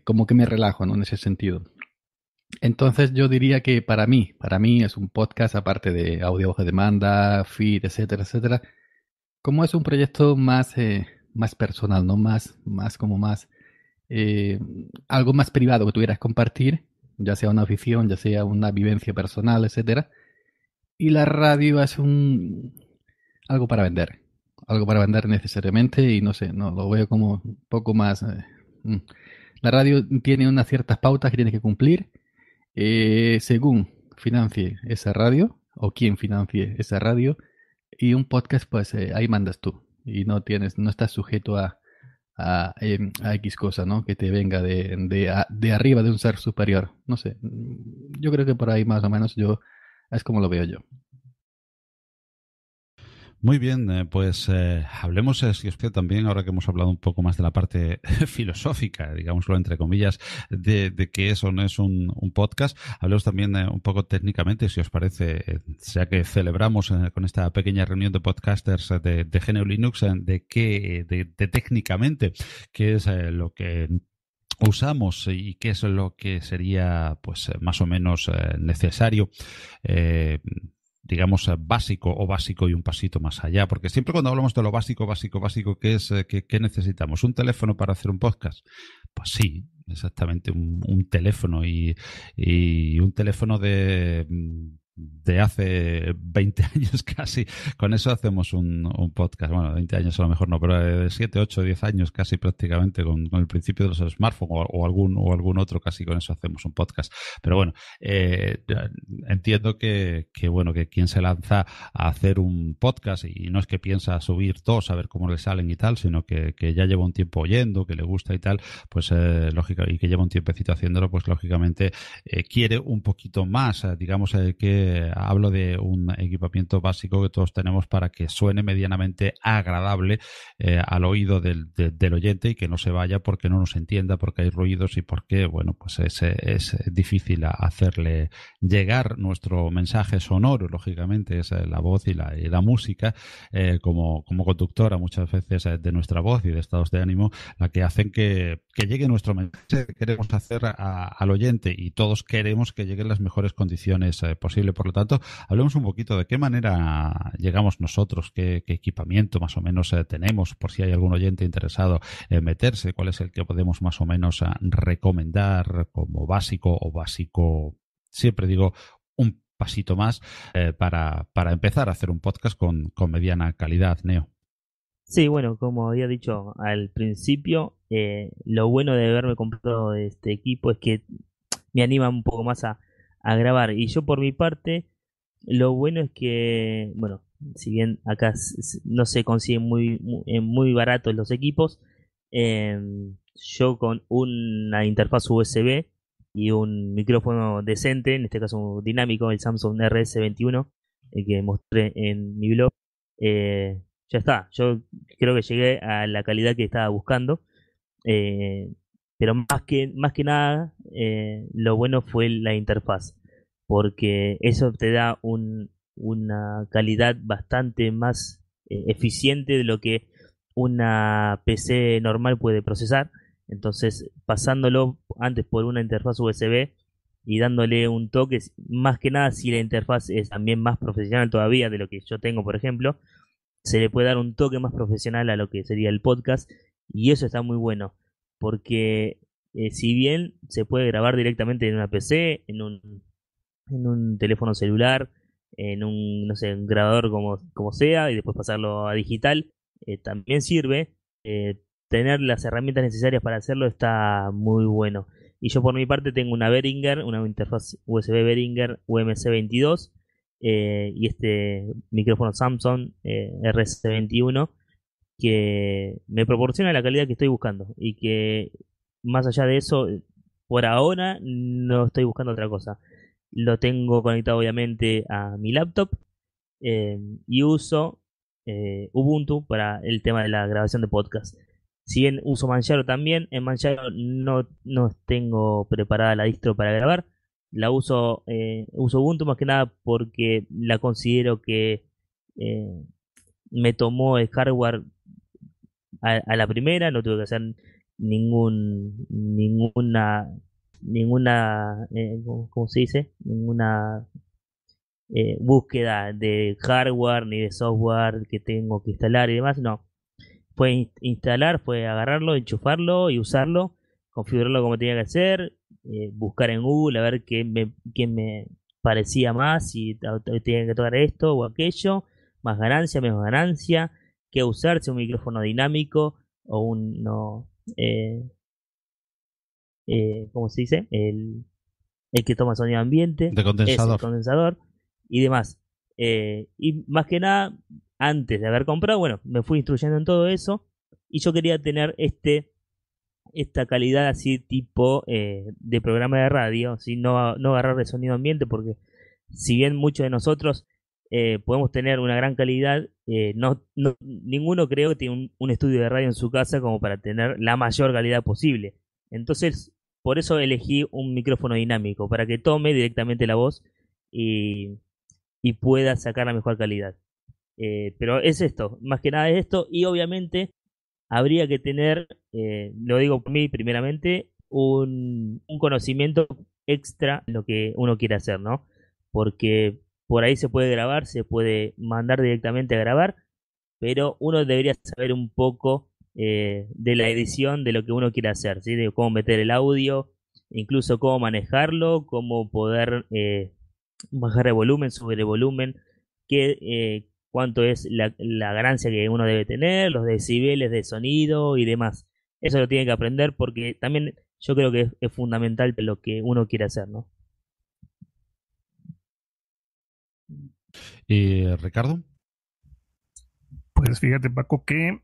como que me relajo, ¿no? En ese sentido. Entonces yo diría que para mí es un podcast aparte de audio bajo demanda, feed, etcétera, etcétera. Como es un proyecto más personal, ¿no? Más eh, algo más privado que tuvieras que compartir, ya sea una afición, ya sea una vivencia personal, etcétera. Y la radio es algo para vender necesariamente y no sé, no lo veo como un poco más. Mm. La radio tiene unas ciertas pautas que tiene que cumplir según financie esa radio o quien financie esa radio y un podcast pues ahí mandas tú y no estás sujeto a X cosa, ¿no? Que te venga de arriba de un ser superior. No sé. Yo creo que por ahí más o menos yo es como lo veo yo. Muy bien, pues hablemos, si os quiere, también, ahora que hemos hablado un poco más de la parte filosófica, digámoslo entre comillas, de qué es o no es un podcast. Hablemos también un poco técnicamente, si os parece, ya que celebramos con esta pequeña reunión de podcasters de GNU Linux, de técnicamente, qué es lo que usamos y qué es lo que sería pues más o menos necesario, eh, digamos básico o básico y un pasito más allá, porque siempre cuando hablamos de lo básico, ¿qué es qué necesitamos? ¿Un teléfono para hacer un podcast? Pues sí, exactamente, un teléfono y un teléfono de hace 20 años casi. Con eso hacemos un podcast. Bueno, 20 años a lo mejor no, pero de 7, 8, 10 años casi prácticamente con el principio de los smartphones o algún otro, casi con eso hacemos un podcast. Pero bueno, entiendo bueno, que quien se lanza a hacer un podcast y no es que piensa subir dos a ver cómo le salen y tal, sino que ya lleva un tiempo oyendo, que le gusta y tal, pues lógica, y que lleva un tiempecito haciéndolo, pues lógicamente quiere un poquito más, digamos que hablo de un equipamiento básico que todos tenemos para que suene medianamente agradable al oído del oyente y que no se vaya porque no nos entienda, porque hay ruidos y porque, bueno, pues es difícil hacerle llegar nuestro mensaje sonoro, lógicamente, es la voz y la música como conductora muchas veces de nuestra voz y de estados de ánimo, la que hacen que llegue nuestro mensaje que queremos hacer al oyente, y todos queremos que lleguen las mejores condiciones posibles. Por lo tanto, hablemos un poquito de qué manera llegamos nosotros, qué equipamiento más o menos tenemos, por si hay algún oyente interesado en meterse, cuál es el que podemos más o menos recomendar como básico o básico, siempre digo, un pasito más para empezar a hacer un podcast con mediana calidad, Neo. Sí, bueno, como había dicho al principio, lo bueno de haberme comprado este equipo es que me anima un poco más a grabar. Y yo por mi parte, lo bueno es que, bueno, si bien acá no se consiguen muy baratos los equipos, yo con una interfaz USB y un micrófono decente, en este caso dinámico, el Samsung RS21, el que mostré en mi blog, ya está. Yo creo que llegué a la calidad que estaba buscando. eh, pero más que nada, lo bueno fue la interfaz, porque eso te da una calidad bastante más eficiente de lo que una PC normal puede procesar. Entonces, pasándolo antes por una interfaz USB y dándole un toque, más que nada si la interfaz es también más profesional todavía de lo que yo tengo, por ejemplo, se le puede dar un toque más profesional a lo que sería el podcast, y eso está muy bueno, porque si bien se puede grabar directamente en una PC, en un teléfono celular, en un, no sé, un grabador como sea, y después pasarlo a digital, también sirve. Tener las herramientas necesarias para hacerlo está muy bueno. Y yo por mi parte tengo una Behringer, una interfaz USB Behringer UMC22, y este micrófono Samsung RC21, que me proporciona la calidad que estoy buscando y que más allá de eso, por ahora no estoy buscando otra cosa. Lo tengo conectado obviamente a mi laptop, y uso Ubuntu para el tema de la grabación de podcast. Si bien uso Manjaro también, en Manjaro no tengo preparada la distro para grabar. Uso Ubuntu más que nada porque la considero que eh, me tomó el hardware a la primera, no tuve que hacer ninguna, ¿cómo se dice? Ninguna búsqueda de hardware ni de software que tengo que instalar y demás, no. Fue instalar, fue agarrarlo, enchufarlo y usarlo, configurarlo como tenía que hacer, buscar en Google a ver qué me parecía más, si tenía que tocar esto o aquello, más ganancia, menos ganancia, qué usar, si un micrófono dinámico o un no, ¿cómo se dice? El que toma sonido ambiente, De condensador. el condensador y demás. Y más que nada, antes de haber comprado, bueno, me fui instruyendo en todo eso y yo quería tener esta calidad así tipo de programa de radio, ¿sí? No agarrar de sonido ambiente, porque si bien muchos de nosotros podemos tener una gran calidad, ninguno creo que tiene un estudio de radio en su casa como para tener la mayor calidad posible. Entonces, por eso elegí un micrófono dinámico, para que tome directamente la voz y pueda sacar la mejor calidad. Pero es esto, más que nada es esto, y obviamente habría que tener, lo digo por mí primeramente, un conocimiento extra en lo que uno quiere hacer, ¿no? Porque por ahí se puede grabar, se puede mandar directamente a grabar, pero uno debería saber un poco de la edición de lo que uno quiere hacer, ¿sí? De cómo meter el audio, incluso cómo manejarlo, cómo poder bajar el volumen, subir el volumen, cuánto es la ganancia que uno debe tener, los decibeles de sonido y demás. Eso lo tiene que aprender porque también yo creo que es fundamental de lo que uno quiere hacer, ¿no? ¿Y Ricardo? Pues fíjate, Paco, que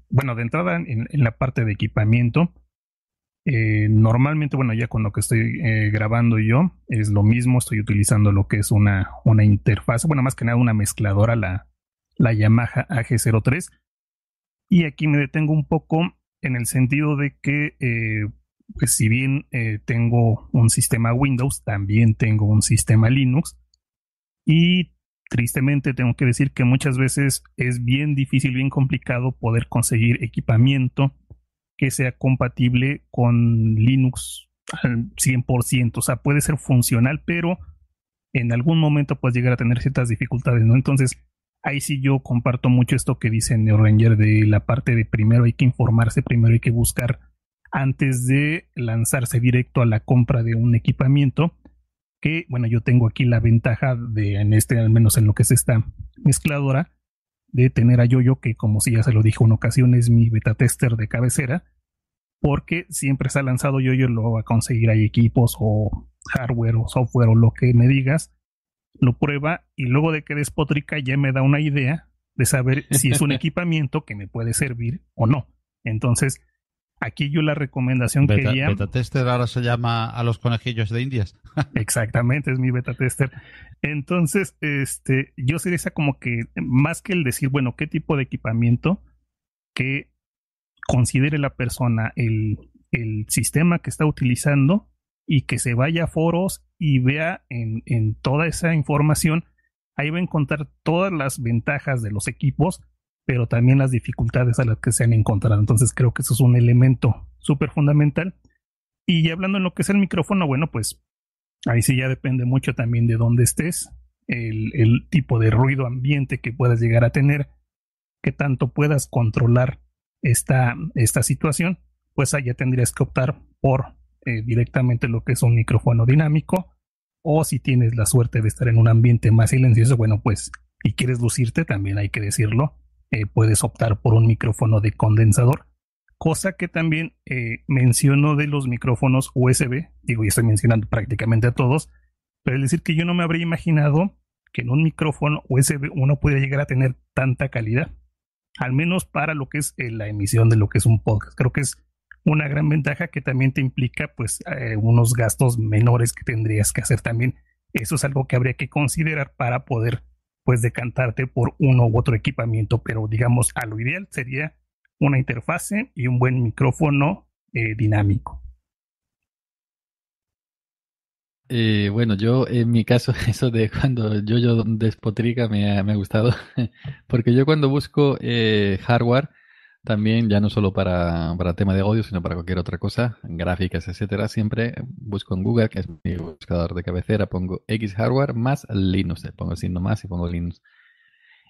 bueno, de entrada en la parte de equipamiento, normalmente, bueno, ya con lo que estoy grabando yo, es lo mismo, estoy utilizando lo que es una interfaz, bueno, más que nada una mezcladora, la Yamaha AG03, y aquí me detengo un poco en el sentido de que, pues si bien tengo un sistema Windows, también tengo un sistema Linux, y tristemente tengo que decir que muchas veces es bien difícil, bien complicado poder conseguir equipamiento que sea compatible con Linux al 100%. O sea, puede ser funcional, pero en algún momento puedes llegar a tener ciertas dificultades, ¿no? Entonces, ahí sí yo comparto mucho esto que dice NeoRanger de la parte de primero hay que informarse, primero hay que buscar antes de lanzarse directo a la compra de un equipamiento, que, bueno, yo tengo aquí la ventaja de, al menos en lo que es esta mezcladora, de tener a Yoyo, que como si ya se lo dije en ocasión, es mi beta tester de cabecera, porque siempre se ha lanzado Yoyo, lo va a conseguir, hay equipos o hardware o software o lo que me digas, lo prueba y luego de que despotrica ya me da una idea de saber si es un equipamiento que me puede servir o no. Entonces, aquí yo la recomendación quería... Beta tester ahora se llama a los conejillos de Indias. Exactamente, es mi beta tester. Entonces, yo sería esa como que, más que el decir, bueno, qué tipo de equipamiento, que considere la persona el sistema que está utilizando y que se vaya a foros y vea en toda esa información. Ahí va a encontrar todas las ventajas de los equipos, pero también las dificultades a las que se han encontrado. Entonces creo que eso es un elemento súper fundamental. Y ya hablando en lo que es el micrófono, bueno, pues ahí sí ya depende mucho también de dónde estés, el tipo de ruido ambiente que puedas llegar a tener, que tanto puedas controlar esta situación, pues allá tendrías que optar por directamente lo que es un micrófono dinámico, O si tienes la suerte de estar en un ambiente más silencioso, bueno, pues, y quieres lucirte, también hay que decirlo, puedes optar por un micrófono de condensador, cosa que también menciono de los micrófonos USB, digo, y estoy mencionando prácticamente a todos, pero es decir que yo no me habría imaginado que en un micrófono USB uno pudiera llegar a tener tanta calidad, al menos para lo que es la emisión de lo que es un podcast. Creo que es una gran ventaja que también te implica pues unos gastos menores que tendrías que hacer también. Eso es algo que habría que considerar para poder pues decantarte por uno u otro equipamiento, pero digamos a lo ideal sería una interfase y un buen micrófono dinámico. Bueno, yo en mi caso, eso de cuando yo despotrica me ha gustado, porque yo cuando busco hardware, también ya no solo para tema de audio, sino para cualquier otra cosa, gráficas, etcétera, siempre busco en Google, que es mi buscador de cabecera, pongo X hardware más Linux, pongo signo más y pongo Linux.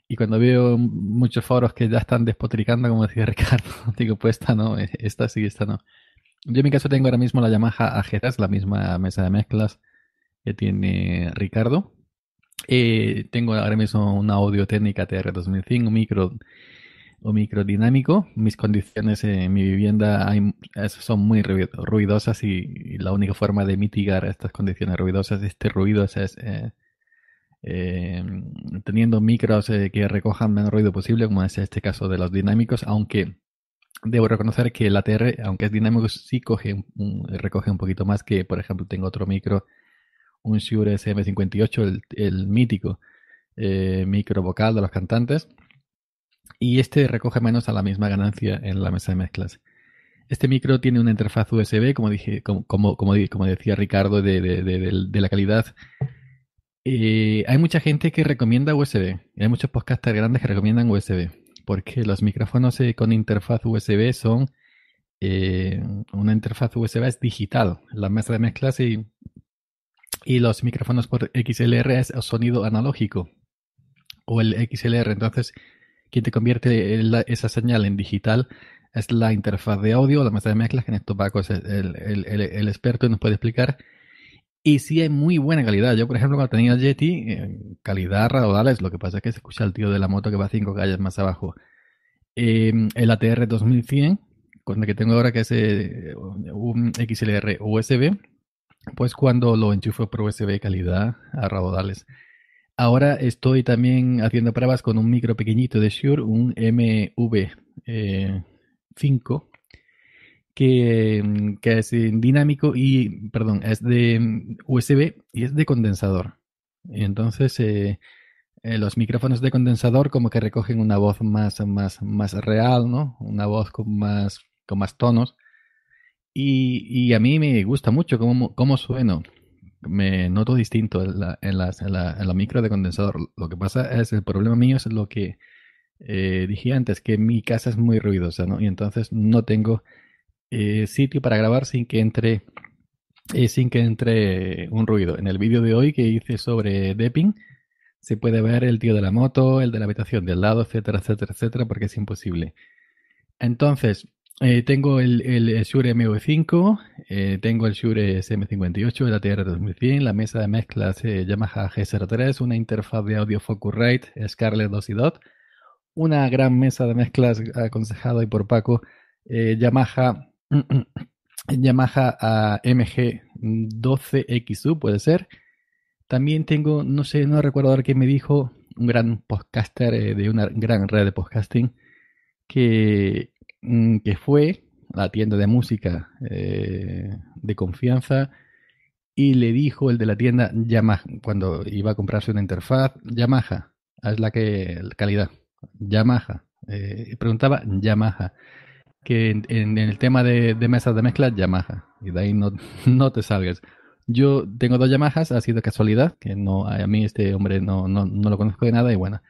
Y cuando veo muchos foros que ya están despotricando, como decía Ricardo, digo, pues esta no, esta sí, esta no. Yo en mi caso tengo ahora mismo la Yamaha AG3, la misma mesa de mezclas que tiene Ricardo. Tengo ahora mismo una Audio Técnica TR-2005, un micro dinámico. Mis condiciones en mi vivienda son muy ruidosas y la única forma de mitigar estas condiciones ruidosas, este ruido, es teniendo micros que recojan menos ruido posible, como es este caso de los dinámicos, aunque debo reconocer que el ATR, aunque es dinámico, sí recoge un poquito más que, por ejemplo, tengo otro micro, un Shure SM58, el mítico micro vocal de los cantantes, y este recoge menos a la misma ganancia en la mesa de mezclas. Este micro tiene una interfaz USB, como decía Ricardo, de la calidad. Hay mucha gente que recomienda USB, y hay muchos podcasters grandes que recomiendan USB, porque los micrófonos con interfaz USB son una interfaz USB es digital, la mesa de mezclas y los micrófonos por XLR es sonido analógico o el XLR. Entonces, quien te convierte esa señal en digital es la interfaz de audio, la mesa de mezclas, que en esto Paco es el experto y nos puede explicar. Y sí hay muy buena calidad. Yo, por ejemplo, cuando tenía el Yeti, calidad raudales, lo que pasa es que se escucha el tío de la moto que va 5 calles más abajo. El ATR 2100, con el que tengo ahora, que es un XLR USB, pues cuando lo enchufo por USB, calidad a raudales. Ahora estoy también haciendo pruebas con un micro pequeñito de Shure, un MV5, que es dinámico y, perdón, es de USB y es de condensador. Y entonces los micrófonos de condensador como que recogen una voz más real, ¿no? Una voz con más tonos. Y a mí me gusta mucho cómo sueno. Me noto distinto en la micro de condensador. Lo que pasa es, el problema mío es lo que dije antes, que mi casa es muy ruidosa, ¿no? Y entonces no tengo sitio para grabar sin que entre un ruido. En el vídeo de hoy que hice sobre Depping se puede ver el tío de la moto, el de la habitación del lado, etcétera, etcétera, etcétera, porque es imposible. Entonces, tengo el Shure MV5, tengo el Shure SM58, el ATR 2100, la mesa de mezclas Yamaha G03, una interfaz de audio Focusrite Scarlett 2 y Dot, una gran mesa de mezclas aconsejada hoy por Paco, Yamaha MG12XU, puede ser. También tengo, no recuerdo ahora quién me dijo, un gran podcaster de una gran red de podcasting, que fue a la tienda de música de confianza y le dijo el de la tienda Yamaha, cuando iba a comprarse una interfaz, Yamaha, es la calidad, Yamaha, preguntaba Yamaha, que en el tema de mesas de mezcla, Yamaha, y de ahí no te salgas. Yo tengo 2 Yamahas, ha sido casualidad, que no, a mí este hombre no lo conozco de nada y bueno.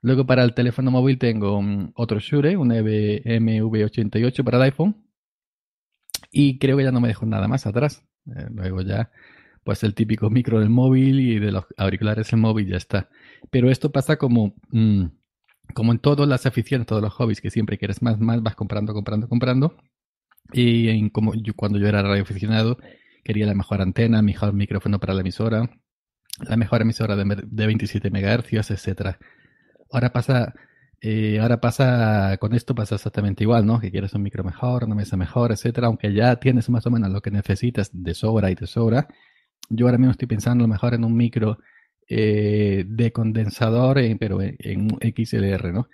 Luego para el teléfono móvil tengo otro Shure, un MV88 para el iPhone. Y creo que ya no me dejo nada más atrás. Luego ya, pues el típico micro del móvil y de los auriculares del móvil ya está. Pero esto pasa como en todas las aficiones, todos los hobbies, que siempre quieres más, vas comprando. Y cuando yo era radioaficionado, quería la mejor antena, mejor micrófono para la emisora, la mejor emisora de 27 MHz, etcétera. Ahora pasa, con esto pasa exactamente igual, ¿no? Que quieres un micro mejor, una mesa mejor, etcétera, aunque ya tienes más o menos lo que necesitas de sobra y de sobra. Yo ahora mismo estoy pensando a lo mejor en un micro de condensador, pero en XLR, ¿no?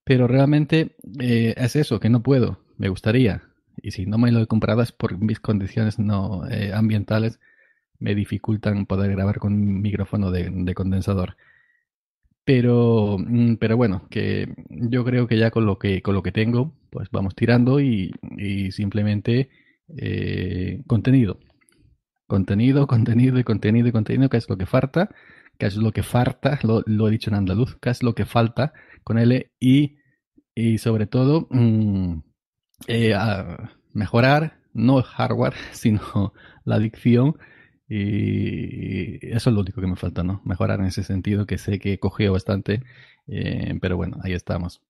Pero realmente es eso, que no puedo, me gustaría. Y si no me lo he comprado es por mis condiciones no ambientales me dificultan poder grabar con un micrófono de condensador. Pero bueno, que yo creo que ya con lo que tengo, pues vamos tirando y simplemente contenido. Contenido, contenido y contenido y contenido, que es lo que falta, lo he dicho en andaluz, que es lo que falta con L y sobre todo mejorar, no el hardware, sino la dicción y eso es lo único que me falta, ¿no? Mejorar en ese sentido, que sé que he cogido bastante, pero bueno, ahí estamos.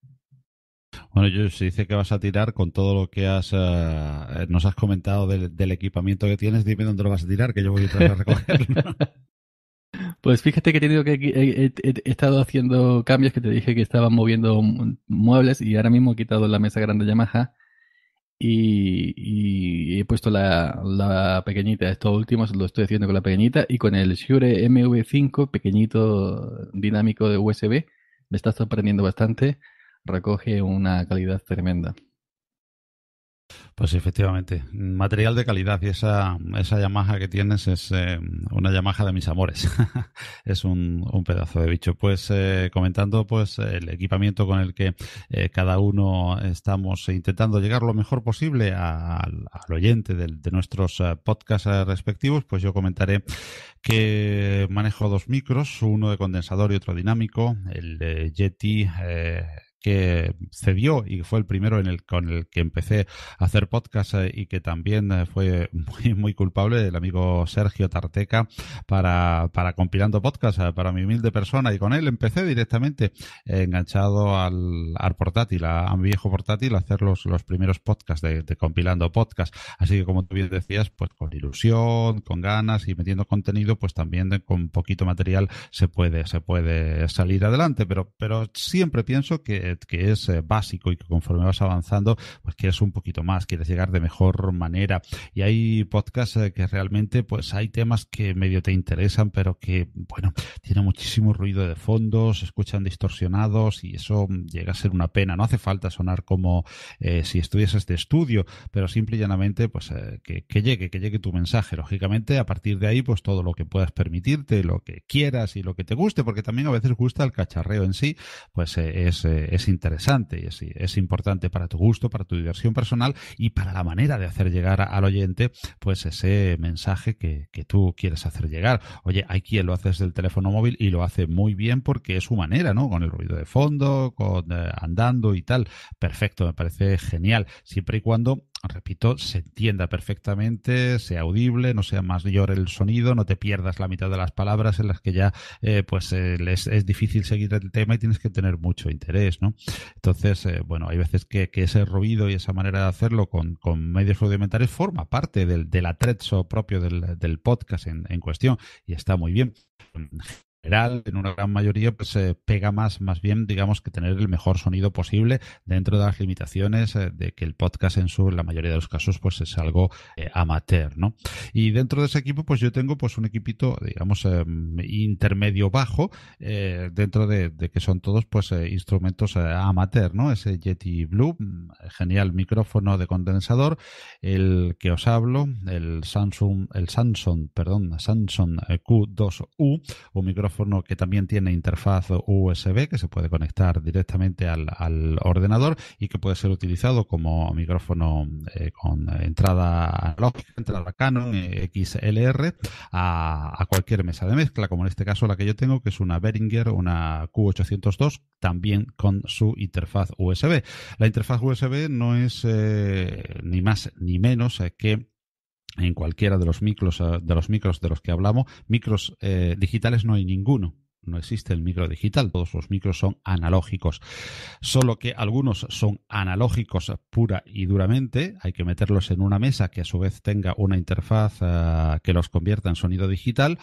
Bueno, yo se dice que vas a tirar con todo lo que nos has comentado del equipamiento que tienes. Dime dónde lo vas a tirar, que yo voy a recogerlo. Pues fíjate que he tenido que he estado haciendo cambios, que te dije que estaba moviendo muebles y ahora mismo he quitado la mesa grande Yamaha y he puesto la pequeñita. Esto último lo estoy haciendo con la pequeñita y con el Shure MV5 pequeñito dinámico de USB. Me está sorprendiendo bastante. Recoge una calidad tremenda. Pues efectivamente, material de calidad, y esa Yamaha que tienes es una Yamaha de mis amores. Es un pedazo de bicho. Pues comentando pues el equipamiento con el que cada uno estamos intentando llegar lo mejor posible al oyente de nuestros podcasts respectivos, pues yo comentaré que manejo dos micros, uno de condensador y otro dinámico, el de Yeti que cedió y fue el primero con el que empecé a hacer podcast y que también fue muy, muy culpable, el amigo Sergio Tarteca, para compilando podcast para mi humilde persona, y con él empecé directamente enganchado al portátil, a mi viejo portátil, a hacer los primeros podcasts de compilando podcast. Así que, como tú bien decías, pues con ilusión, con ganas y metiendo contenido, pues también con poquito material se puede salir adelante, pero siempre pienso que es básico y que conforme vas avanzando pues quieres un poquito más, quieres llegar de mejor manera, y hay podcasts que realmente pues hay temas que medio te interesan pero que bueno, tiene muchísimo ruido de fondo, se escuchan distorsionados y eso llega a ser una pena. No hace falta sonar como si estuvieses de estudio, pero simple y llanamente pues que llegue tu mensaje. Lógicamente a partir de ahí pues todo lo que puedas permitirte, lo que quieras y lo que te guste, porque también a veces gusta el cacharreo en sí, pues es interesante y es importante para tu gusto, para tu diversión personal y para la manera de hacer llegar al oyente pues ese mensaje que tú quieres hacer llegar. Oye, hay quien lo hace desde el teléfono móvil y lo hace muy bien porque es su manera, ¿no? Con el ruido de fondo, andando y tal. Perfecto, me parece genial, siempre y cuando, repito, se entienda perfectamente, sea audible, no sea mayor el sonido, no te pierdas la mitad de las palabras en las que ya es difícil seguir el tema y tienes que tener mucho interés, ¿no? Entonces, bueno, hay veces que ese ruido y esa manera de hacerlo con medios rudimentarios forma parte del atrezzo propio del podcast en cuestión y está muy bien. En una gran mayoría pues pega más bien, digamos, que tener el mejor sonido posible dentro de las limitaciones de que el podcast en la mayoría de los casos pues es algo amateur, ¿no? Y dentro de ese equipo pues yo tengo pues un equipito, digamos, intermedio bajo, dentro de que son todos pues instrumentos amateur, ¿no? Ese Yeti Blue, genial micrófono de condensador, el que os hablo, el Samsung Q2U, un micrófono que también tiene interfaz USB que se puede conectar directamente al ordenador y que puede ser utilizado como micrófono con entrada analógica, entrada Canon XLR a cualquier mesa de mezcla, como en este caso la que yo tengo, que es una Behringer, una Q802, también con su interfaz USB. La interfaz USB no es ni más ni menos que en cualquiera de los micros de los que hablamos, micros digitales no hay ninguno. no existe el micro digital, todos los micros son analógicos, solo que algunos son analógicos pura y duramente, hay que meterlos en una mesa que a su vez tenga una interfaz que los convierta en sonido digital,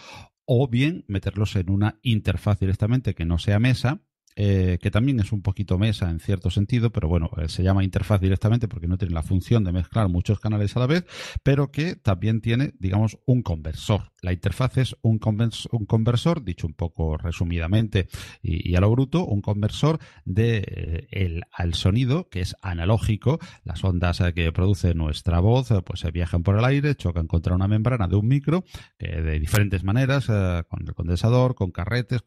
o bien meterlos en una interfaz directamente que no sea mesa, que también es un poquito mesa en cierto sentido, pero bueno, se llama interfaz directamente porque no tiene la función de mezclar muchos canales a la vez, pero que también tiene, digamos, un conversor. La interfaz es un conversor, dicho un poco resumidamente y a lo bruto, un conversor al sonido, que es analógico. Las ondas que produce nuestra voz pues se viajan por el aire, chocan contra una membrana de un micro, de diferentes maneras, con el condensador, con carretes,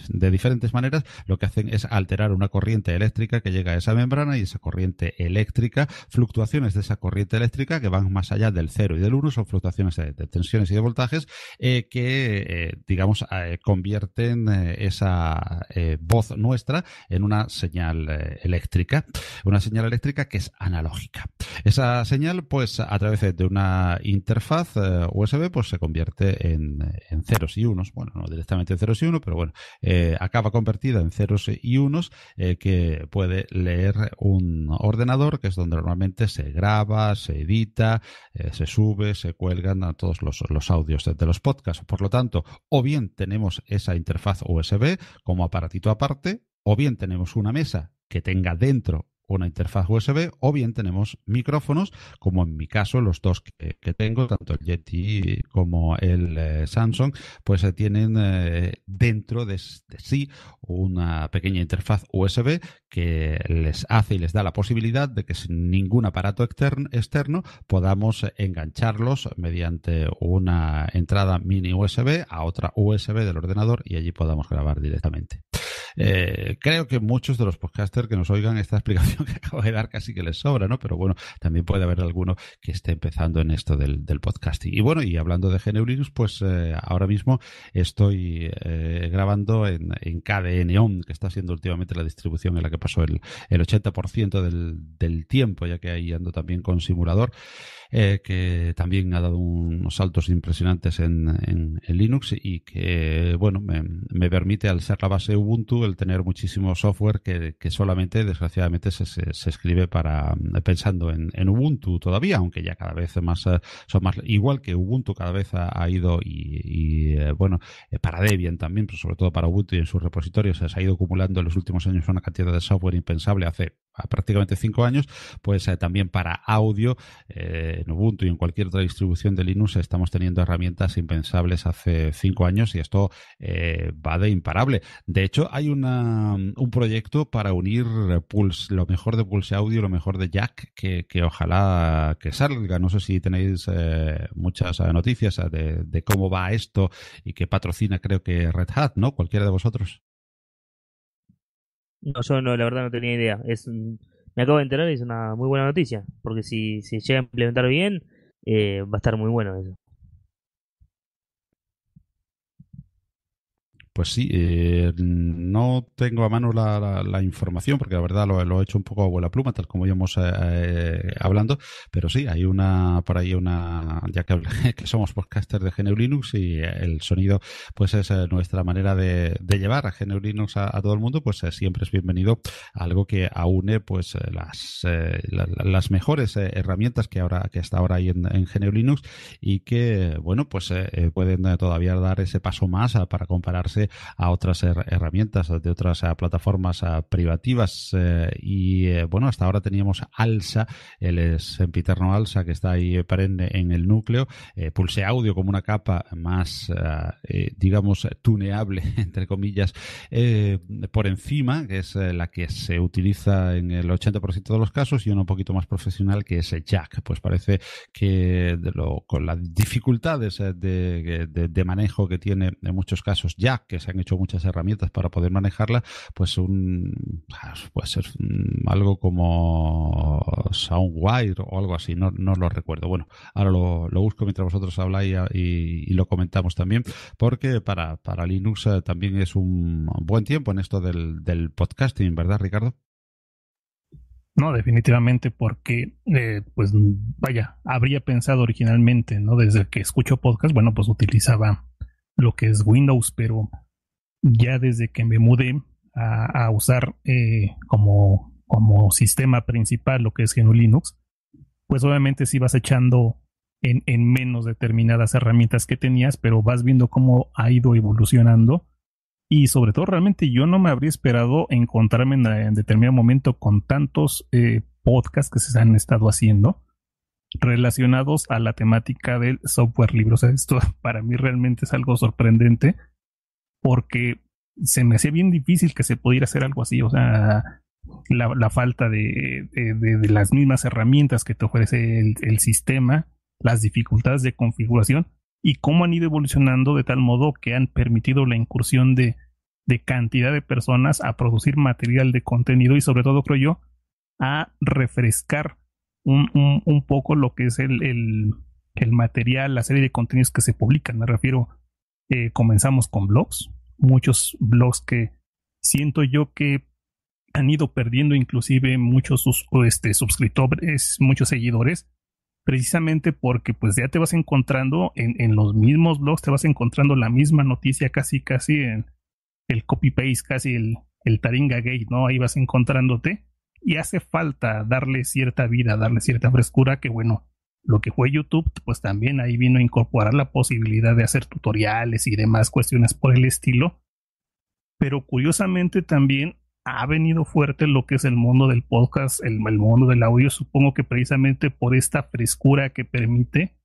de diferentes maneras. Lo que hacen es alterar una corriente eléctrica que llega a esa membrana, y esa corriente eléctrica, fluctuaciones de esa corriente eléctrica que van más allá del 0 y del 1, son fluctuaciones de tensiones y de voltajes que, digamos, convierten esa voz nuestra en una señal eléctrica que es analógica. Esa señal, pues a través de una interfaz USB, pues se convierte en ceros y unos. Bueno, no directamente en ceros y unos, pero bueno, acaba convertida en ceros y unos que puede leer un ordenador, que es donde normalmente se graba, se edita, se sube, se cuelgan a todos los audios de los podcasts. Por lo tanto, o bien tenemos esa interfaz USB como aparatito aparte, o bien tenemos una mesa que tenga dentro una interfaz USB, o bien tenemos micrófonos, como en mi caso los dos que tengo, tanto el Yeti como el Samsung, pues tienen dentro de sí una pequeña interfaz USB que les hace y les da la posibilidad de que sin ningún aparato externo podamos engancharlos mediante una entrada mini USB a otra USB del ordenador, y allí podamos grabar directamente. Creo que muchos de los podcasters que nos oigan, esta explicación que acabo de dar casi que les sobra, ¿no? Pero bueno, también puede haber alguno que esté empezando en esto del podcasting. Y bueno, y hablando de GNU Linux, pues ahora mismo estoy grabando en KDE Neon, que está siendo últimamente la distribución en la que paso el 80% del tiempo, ya que ahí ando también con simulador. Que también ha dado unos saltos impresionantes en Linux, y que, bueno, me permite, al ser la base Ubuntu, el tener muchísimo software que solamente, desgraciadamente, se escribe pensando en Ubuntu todavía, aunque ya cada vez más son más, igual que Ubuntu cada vez ha ido bueno, para Debian también, pero sobre todo para Ubuntu y en sus repositorios se ha ido acumulando en los últimos años una cantidad de software impensable hace prácticamente 5 años, pues también para audio en Ubuntu y en cualquier otra distribución de Linux estamos teniendo herramientas impensables hace 5 años, y esto va de imparable. De hecho, hay un proyecto para unir lo mejor de Pulse Audio y lo mejor de Jack, que ojalá que salga. No sé si tenéis muchas noticias de cómo va esto, y que patrocina, creo que Red Hat, ¿no? Cualquiera de vosotros. No, yo no, la verdad no tenía idea. Me acabo de enterar y es una muy buena noticia, porque si se llega a implementar bien, va a estar muy bueno eso. Pues sí, no tengo a mano la información, porque la verdad lo he hecho un poco a vuela pluma, tal como íbamos hablando, pero sí, hay por ahí ya que somos podcasters de GNU Linux, y el sonido pues es nuestra manera de llevar a GNU Linux a todo el mundo, pues siempre es bienvenido, algo que aúne pues las mejores herramientas que hasta ahora hay en GNU Linux, y que, bueno, pues pueden todavía dar ese paso más para compararse a otras herramientas de otras plataformas privativas, y bueno, hasta ahora teníamos ALSA, el sempiterno ALSA, que está ahí perenne en el núcleo, Pulse Audio como una capa más digamos tuneable, entre comillas, por encima, que es la que se utiliza en el 80% de los casos, y una un poquito más profesional, que es Jack. Pues parece que con las dificultades de manejo que tiene en muchos casos Jack, que se han hecho muchas herramientas para poder manejarla, pues puede ser algo como Soundwire o algo así, no lo recuerdo. Bueno, ahora lo busco mientras vosotros habláis y lo comentamos también, porque para Linux también es un buen tiempo en esto del podcasting, ¿verdad, Ricardo? No, definitivamente, porque, pues, vaya, habría pensado originalmente, ¿no? Desde que escucho podcast, bueno, pues utilizaba lo que es Windows, pero ya desde que me mudé a usar como sistema principal lo que es GNU Linux, pues obviamente sí vas echando en menos determinadas herramientas que tenías, pero vas viendo cómo ha ido evolucionando. Y sobre todo, realmente yo no me habría esperado encontrarme en determinado momento con tantos podcasts que se han estado haciendo relacionados a la temática del software libre. O sea, esto para mí realmente es algo sorprendente porque se me hacía bien difícil que se pudiera hacer algo así. O sea, la falta de las mismas herramientas que te ofrece el sistema, las dificultades de configuración y cómo han ido evolucionando de tal modo que han permitido la incursión de cantidad de personas a producir material de contenido y sobre todo, creo yo, a refrescar un poco lo que es el material, la serie de contenidos que se publican. Me refiero, comenzamos con blogs, muchos blogs que siento yo que han ido perdiendo inclusive muchos suscriptores, muchos seguidores, precisamente porque pues ya te vas encontrando en los mismos blogs, te vas encontrando la misma noticia casi en el copy-paste, casi el Taringa Gate, ¿no? Ahí vas encontrándote y hace falta darle cierta vida, darle cierta frescura, que bueno, lo que fue YouTube, pues también ahí vino a incorporar la posibilidad de hacer tutoriales y demás cuestiones por el estilo, pero curiosamente también ha venido fuerte lo que es el mundo del podcast, el mundo del audio, supongo que precisamente por esta frescura que permite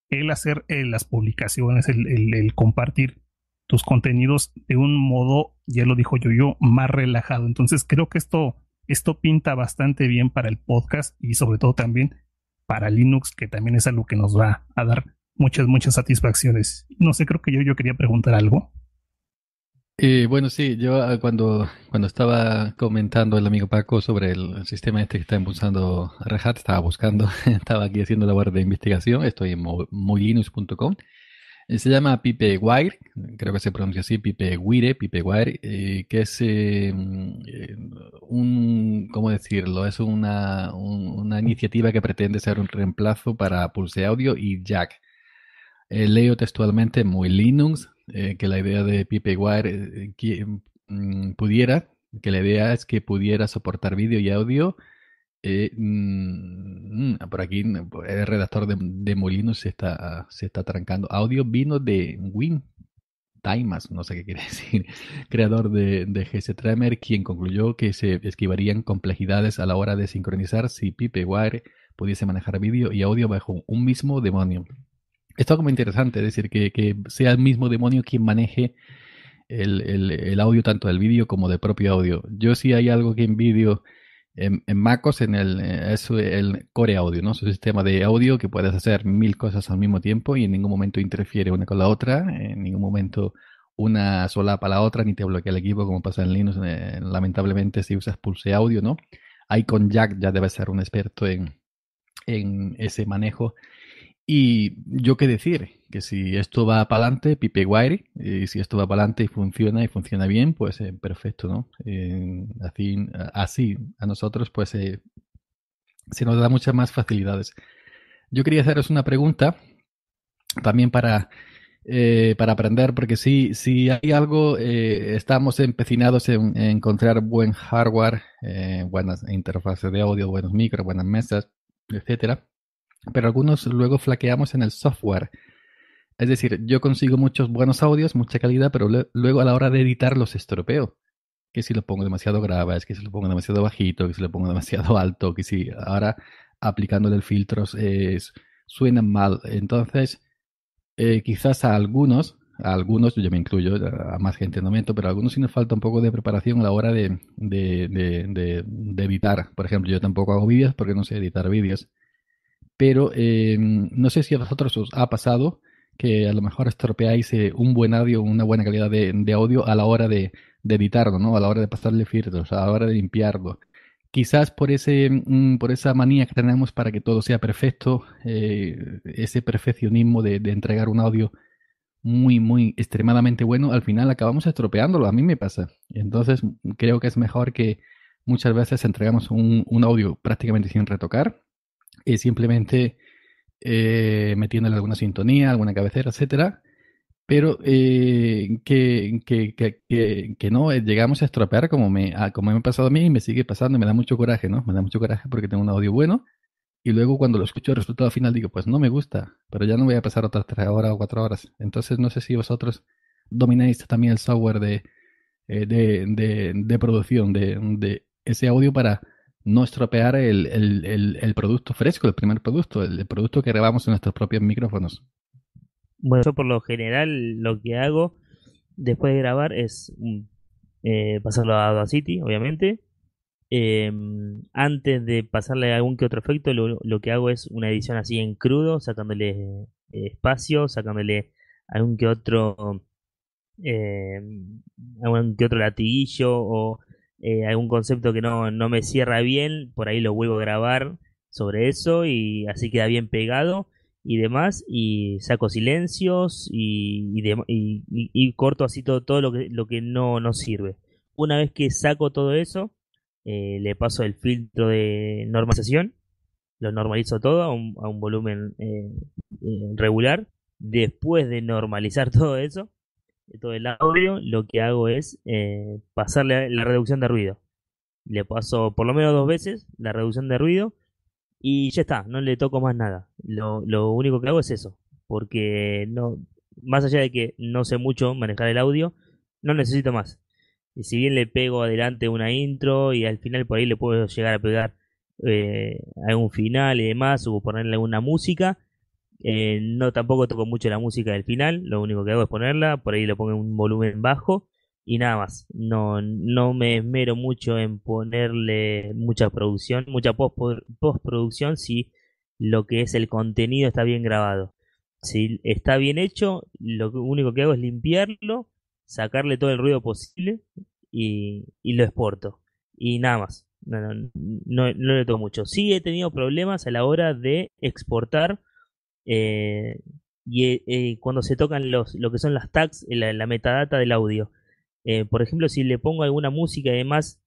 el hacer las publicaciones, el compartir tus contenidos de un modo, ya lo dijo yo, más relajado. Entonces creo que esto pinta bastante bien para el podcast y sobre todo también para Linux, que también es algo que nos va a dar muchas satisfacciones. No sé, creo que yo quería preguntar algo. Bueno, sí, yo cuando estaba comentando el amigo Paco sobre el sistema este que está impulsando Red Hat, estaba buscando, estaba aquí haciendo labor de investigación, estoy en molinux.com. Se llama PipeWire, creo que se pronuncia así, PipeWire, que es ¿cómo decirlo? Es una iniciativa que pretende ser un reemplazo para Pulse Audio y Jack. Leo textualmente muy Linux, que la idea de PipeWire que la idea es que pudiera soportar vídeo y audio. Por aquí el redactor de Molinos se está trancando. Audio vino de Win Taimas, no sé qué quiere decir, creador de GSTremer, quien concluyó que se esquivarían complejidades a la hora de sincronizar si PipeWire pudiese manejar vídeo y audio bajo un mismo demonio. Esto es como interesante, es decir, que sea el mismo demonio quien maneje el audio, tanto del vídeo como del propio audio. Yo sí hay algo que envidio en MacOS, es el Core Audio, ¿no? Es un sistema de audio que puedes hacer 1000 cosas al mismo tiempo y en ningún momento interfiere una con la otra, en ningún momento una solapa la otra, ni te bloquea el equipo como pasa en Linux. Lamentablemente, si usas Pulse Audio, ¿no? Ahí con Jack ya debes ser un experto en ese manejo. Y yo qué decir, que si esto va para adelante, PipeWire, y si esto va para adelante y funciona bien, pues perfecto, ¿no? Así a nosotros pues se nos da muchas más facilidades. Yo quería haceros una pregunta también para aprender, porque si hay algo, estamos empecinados en encontrar buen hardware, buenas interfaces de audio, buenos micros, buenas mesas, etcétera. Pero algunos luego flaqueamos en el software. Es decir, yo consigo muchos buenos audios, mucha calidad, pero luego a la hora de editar los estropeo. Que si lo pongo demasiado graves, que si lo pongo demasiado bajito, que si lo pongo demasiado alto, que si ahora aplicándole filtros suenan mal. Entonces, quizás a algunos, yo me incluyo, a más gente no meto, pero a algunos sí nos falta un poco de preparación a la hora de editar. Por ejemplo, yo tampoco hago vídeos porque no sé editar vídeos. Pero no sé si a vosotros os ha pasado que a lo mejor estropeáis un buen audio, una buena calidad de audio a la hora de editarlo, ¿no? A la hora de pasarle filtros, a la hora de limpiarlo. Quizás por esa manía que tenemos para que todo sea perfecto, ese perfeccionismo de entregar un audio muy extremadamente bueno, al final acabamos estropeándolo. A mí me pasa. Entonces creo que es mejor que muchas veces entregamos un audio prácticamente sin retocar, simplemente metiéndole alguna sintonía, alguna cabecera, etcétera, pero que no llegamos a estropear como me ha pasado a mí y me sigue pasando y me da mucho coraje, ¿no? Me da mucho coraje porque tengo un audio bueno y luego cuando lo escucho el resultado final digo, pues no me gusta, pero ya no voy a pasar otras 3 horas o 4 horas. Entonces no sé si vosotros domináis también el software de producción de ese audio para no estropear el producto fresco, el primer producto, el producto que grabamos en nuestros propios micrófonos. Bueno, yo por lo general lo que hago después de grabar es pasarlo a Audacity, obviamente. Antes de pasarle algún que otro efecto, lo que hago es una edición así en crudo, sacándole espacio, sacándole algún que otro eh, algún que otro latiguillo o algún concepto que no me cierra bien, por ahí lo vuelvo a grabar sobre eso y así queda bien pegado y demás, y saco silencios y corto así todo lo que no sirve. Una vez que saco todo eso, le paso el filtro de normalización, lo normalizo todo a un volumen regular. Después de normalizar todo eso, todo el audio, lo que hago es pasarle la reducción de ruido. Le paso por lo menos 2 veces la reducción de ruido y ya está, no le toco más nada. Lo único que hago es eso, porque no, más allá de que no sé mucho manejar el audio, no necesito más. Y si bien le pego adelante una intro y al final por ahí le puedo llegar a pegar algún final y demás, o ponerle alguna música, no tampoco toco mucho la música del final, lo único que hago es ponerla, por ahí le pongo un volumen bajo y nada más. No me esmero mucho en ponerle mucha producción, mucha postproducción si lo que es el contenido está bien grabado. Si está bien hecho, único que hago es limpiarlo, sacarle todo el ruido posible y lo exporto. Y nada más. No le toco mucho. Sí he tenido problemas a la hora de exportar eh, cuando se tocan lo que son las tags, la metadata del audio. Por ejemplo, si le pongo alguna música y demás,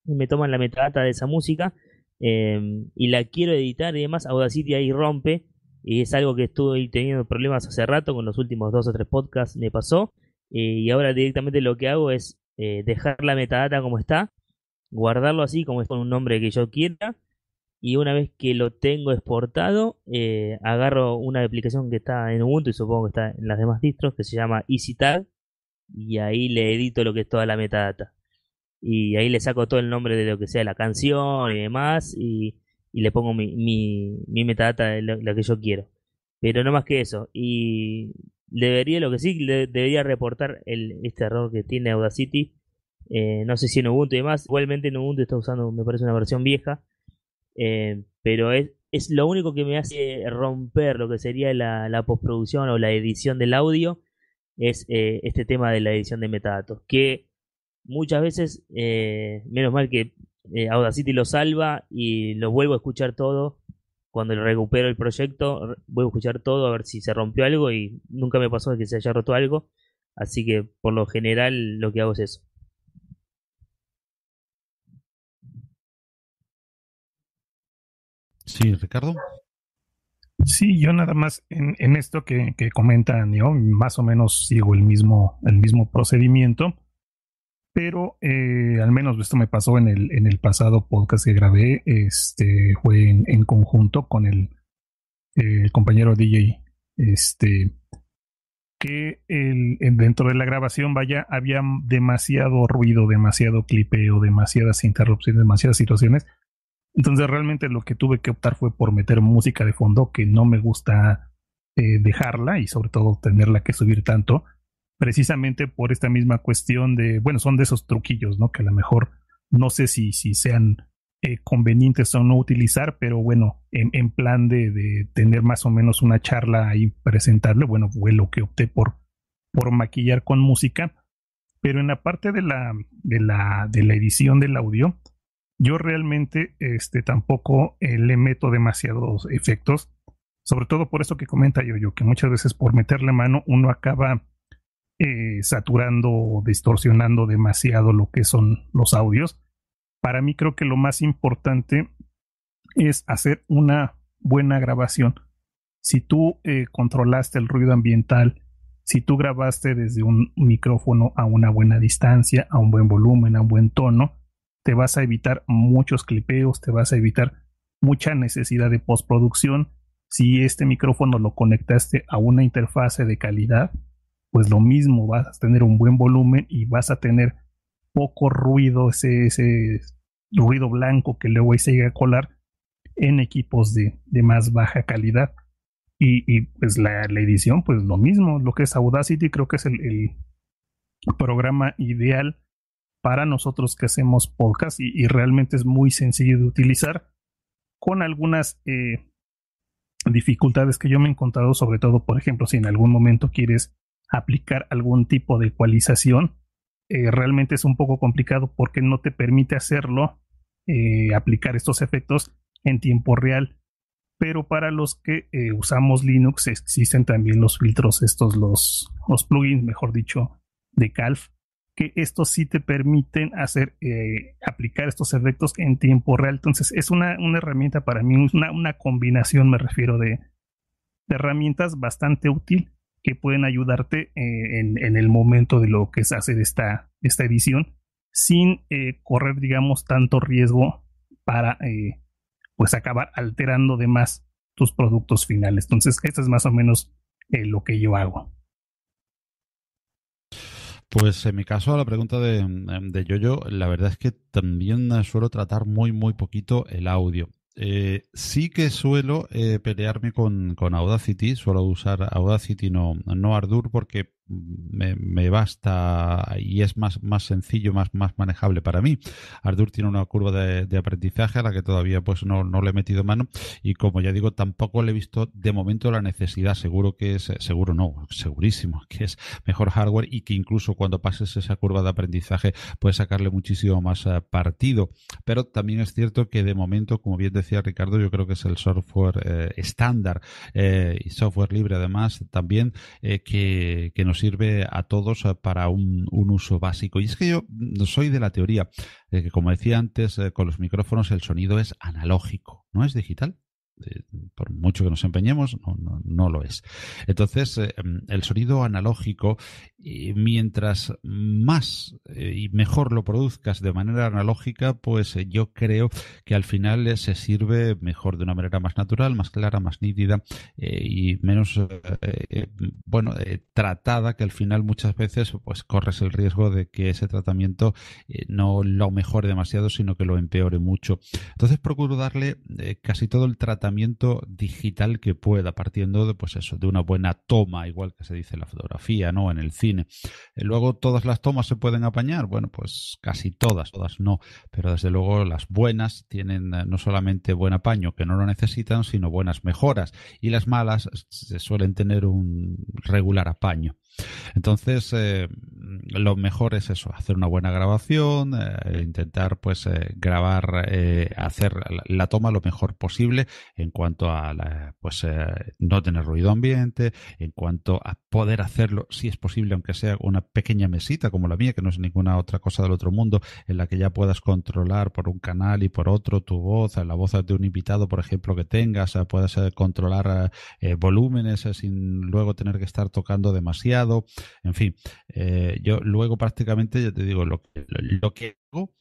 y me toman la metadata de esa música y la quiero editar y demás, Audacity ahí rompe. Y es algo que estuve teniendo problemas hace rato, con los últimos 2 o 3 podcasts me pasó. Y ahora directamente lo que hago es dejar la metadata como está, guardarlo así como es con un nombre que yo quiera y una vez que lo tengo exportado, agarro una aplicación que está en Ubuntu y supongo que está en las demás distros, que se llama EasyTag, y ahí le edito lo que es toda la metadata. Y ahí le saco todo el nombre de lo que sea la canción y demás, y le pongo mi metadata de lo que yo quiero. Pero no más que eso. Y lo que sí, debería reportar este error que tiene Audacity. No sé si en Ubuntu y demás. Igualmente en Ubuntu está usando, me parece, una versión vieja, pero es lo único que me hace romper lo que sería la postproducción o la edición del audio, es este tema de la edición de metadatos, que muchas veces, menos mal que Audacity lo salva y lo vuelvo a escuchar todo. Cuando recupero el proyecto, vuelvo a escuchar todo a ver si se rompió algo y nunca me pasó de que se haya roto algo. Así que por lo general lo que hago es eso. Sí, Ricardo. Sí, yo nada más en esto que comenta Neo, más o menos sigo el mismo procedimiento, pero al menos esto me pasó en el pasado podcast que grabé, fue en conjunto con el compañero DJ, que dentro de la grabación, vaya, había demasiado ruido, demasiado clipeo, demasiadas interrupciones, demasiadas situaciones. Entonces realmente lo que tuve que optar fue por meter música de fondo, que no me gusta dejarla y sobre todo tenerla que subir tanto, precisamente por esta misma cuestión de, bueno, son de esos truquillos, ¿no? Que a lo mejor no sé si sean convenientes o no utilizar, pero bueno, en plan de tener más o menos una charla ahí presentable, bueno, fue lo que opté por maquillar con música. Pero en la parte de la edición del audio, yo realmente tampoco le meto demasiados efectos, sobre todo por eso que comenta yo, que muchas veces por meterle mano uno acaba saturando o distorsionando demasiado lo que son los audios. Para mí creo que lo más importante es hacer una buena grabación. Si tú controlaste el ruido ambiental, Si tú grabaste desde un micrófono a una buena distancia, a un buen volumen, a un buen tono, te vas a evitar muchos clipeos, te vas a evitar mucha necesidad de postproducción. Si este micrófono lo conectaste a una interfase de calidad, pues lo mismo, vas a tener un buen volumen y vas a tener poco ruido, ese ruido blanco que luego ahí se llega a colar en equipos de más baja calidad. Y pues la edición, pues lo mismo, lo que es Audacity creo que es el programa ideal para nosotros que hacemos podcast y realmente es muy sencillo de utilizar, con algunas dificultades que yo me he encontrado, sobre todo, por ejemplo, si en algún momento quieres aplicar algún tipo de ecualización, realmente es un poco complicado porque no te permite hacerlo, aplicar estos efectos en tiempo real. Pero para los que usamos Linux existen también los filtros los plugins, mejor dicho, de Calf, que estos sí te permiten aplicar estos efectos en tiempo real. Entonces es una herramienta para mí, una combinación, me refiero, de herramientas bastante útil que pueden ayudarte en el momento de lo que es hacer esta edición sin correr, digamos, tanto riesgo para pues acabar alterando de más tus productos finales. Entonces, esto es más o menos lo que yo hago. Pues en mi caso, a la pregunta de Yoyo, la verdad es que también suelo tratar muy, muy poquito el audio. Sí que suelo pelearme con Audacity, suelo usar Audacity, no Ardour, porque me basta y es más sencillo, más manejable para mí. Ardour tiene una curva de aprendizaje a la que todavía pues no le he metido mano, y como ya digo, tampoco le he visto de momento la necesidad. Segurísimo que es mejor hardware y que incluso cuando pases esa curva de aprendizaje puedes sacarle muchísimo más partido. Pero también es cierto que de momento, como bien decía Ricardo, yo creo que es el software estándar y software libre además también que nos sirve a todos para un uso básico. Y es que yo soy de la teoría de que, como decía antes, con los micrófonos el sonido es analógico, no es digital. Por mucho que nos empeñemos, no lo es. Entonces, el sonido analógico, mientras más y mejor lo produzcas de manera analógica, pues yo creo que al final se sirve mejor, de una manera más natural, más clara, más nítida y menos tratada, que al final muchas veces pues corres el riesgo de que ese tratamiento no lo mejore demasiado, sino que lo empeore mucho. Entonces procuro darle casi todo el tratamiento digital que pueda, partiendo de pues eso, de una buena toma, igual que se dice en la fotografía, ¿no? En el cine. Luego, ¿todas las tomas se pueden apañar? Bueno, pues casi todas no, pero desde luego las buenas tienen no solamente buen apaño, que no lo necesitan, sino buenas mejoras, y las malas se suelen tener un regular apaño. Entonces, lo mejor es eso, hacer una buena grabación, intentar pues grabar, hacer la toma lo mejor posible en cuanto a no tener ruido ambiente, en cuanto a poder hacerlo, si es posible, aunque sea una pequeña mesita como la mía, que no es ninguna otra cosa del otro mundo, en la que ya puedas controlar por un canal y por otro tu voz, la voz de un invitado, por ejemplo, que tengas, puedas controlar volúmenes sin luego tener que estar tocando demasiado. En fin, yo luego prácticamente, ya te digo, lo que hago,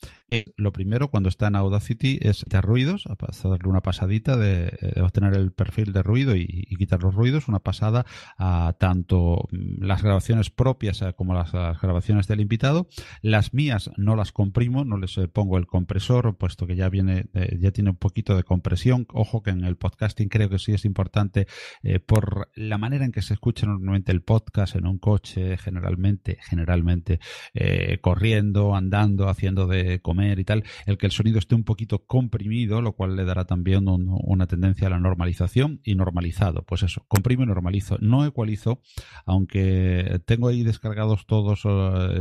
lo primero cuando está en Audacity es quitar ruidos, darle una pasadita de obtener el perfil de ruido y quitar los ruidos, una pasada a tanto las grabaciones propias como las grabaciones del invitado. Las mías no las comprimo, no les pongo el compresor, puesto que ya tiene un poquito de compresión. Ojo que en el podcasting creo que sí es importante, por la manera en que se escucha normalmente el podcast en un coche, generalmente corriendo, andando, haciendo de comer y tal, el que el sonido esté un poquito comprimido, lo cual le dará también una tendencia a la normalización. Y normalizado, pues eso, comprimo y normalizo. No ecualizo, aunque tengo ahí descargados todas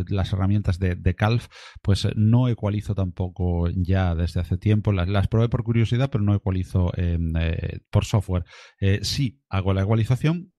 las herramientas de Calf, pues no ecualizo tampoco ya desde hace tiempo. Las probé por curiosidad, pero no ecualizo por software. Sí hago la ecualización,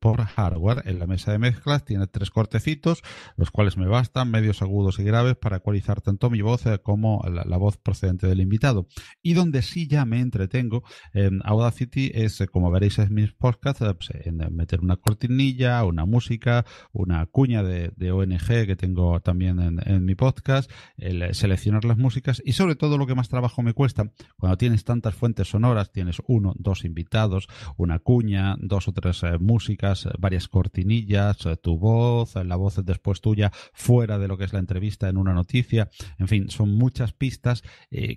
por hardware. En la mesa de mezclas tiene 3 cortecitos, los cuales me bastan, medios, agudos y graves, para ecualizar tanto mi voz como la voz procedente del invitado. Y donde sí ya me entretengo en Audacity es, como veréis en mis podcasts, en meter una cortinilla, una música, una cuña de ONG que tengo también en mi podcast, el seleccionar las músicas y sobre todo lo que más trabajo me cuesta, cuando tienes tantas fuentes sonoras, tienes 1, 2 invitados, una cuña, 2 o 3 músicas, varias cortinillas, tu voz, la voz después tuya fuera de lo que es la entrevista en una noticia, en fin, son muchas pistas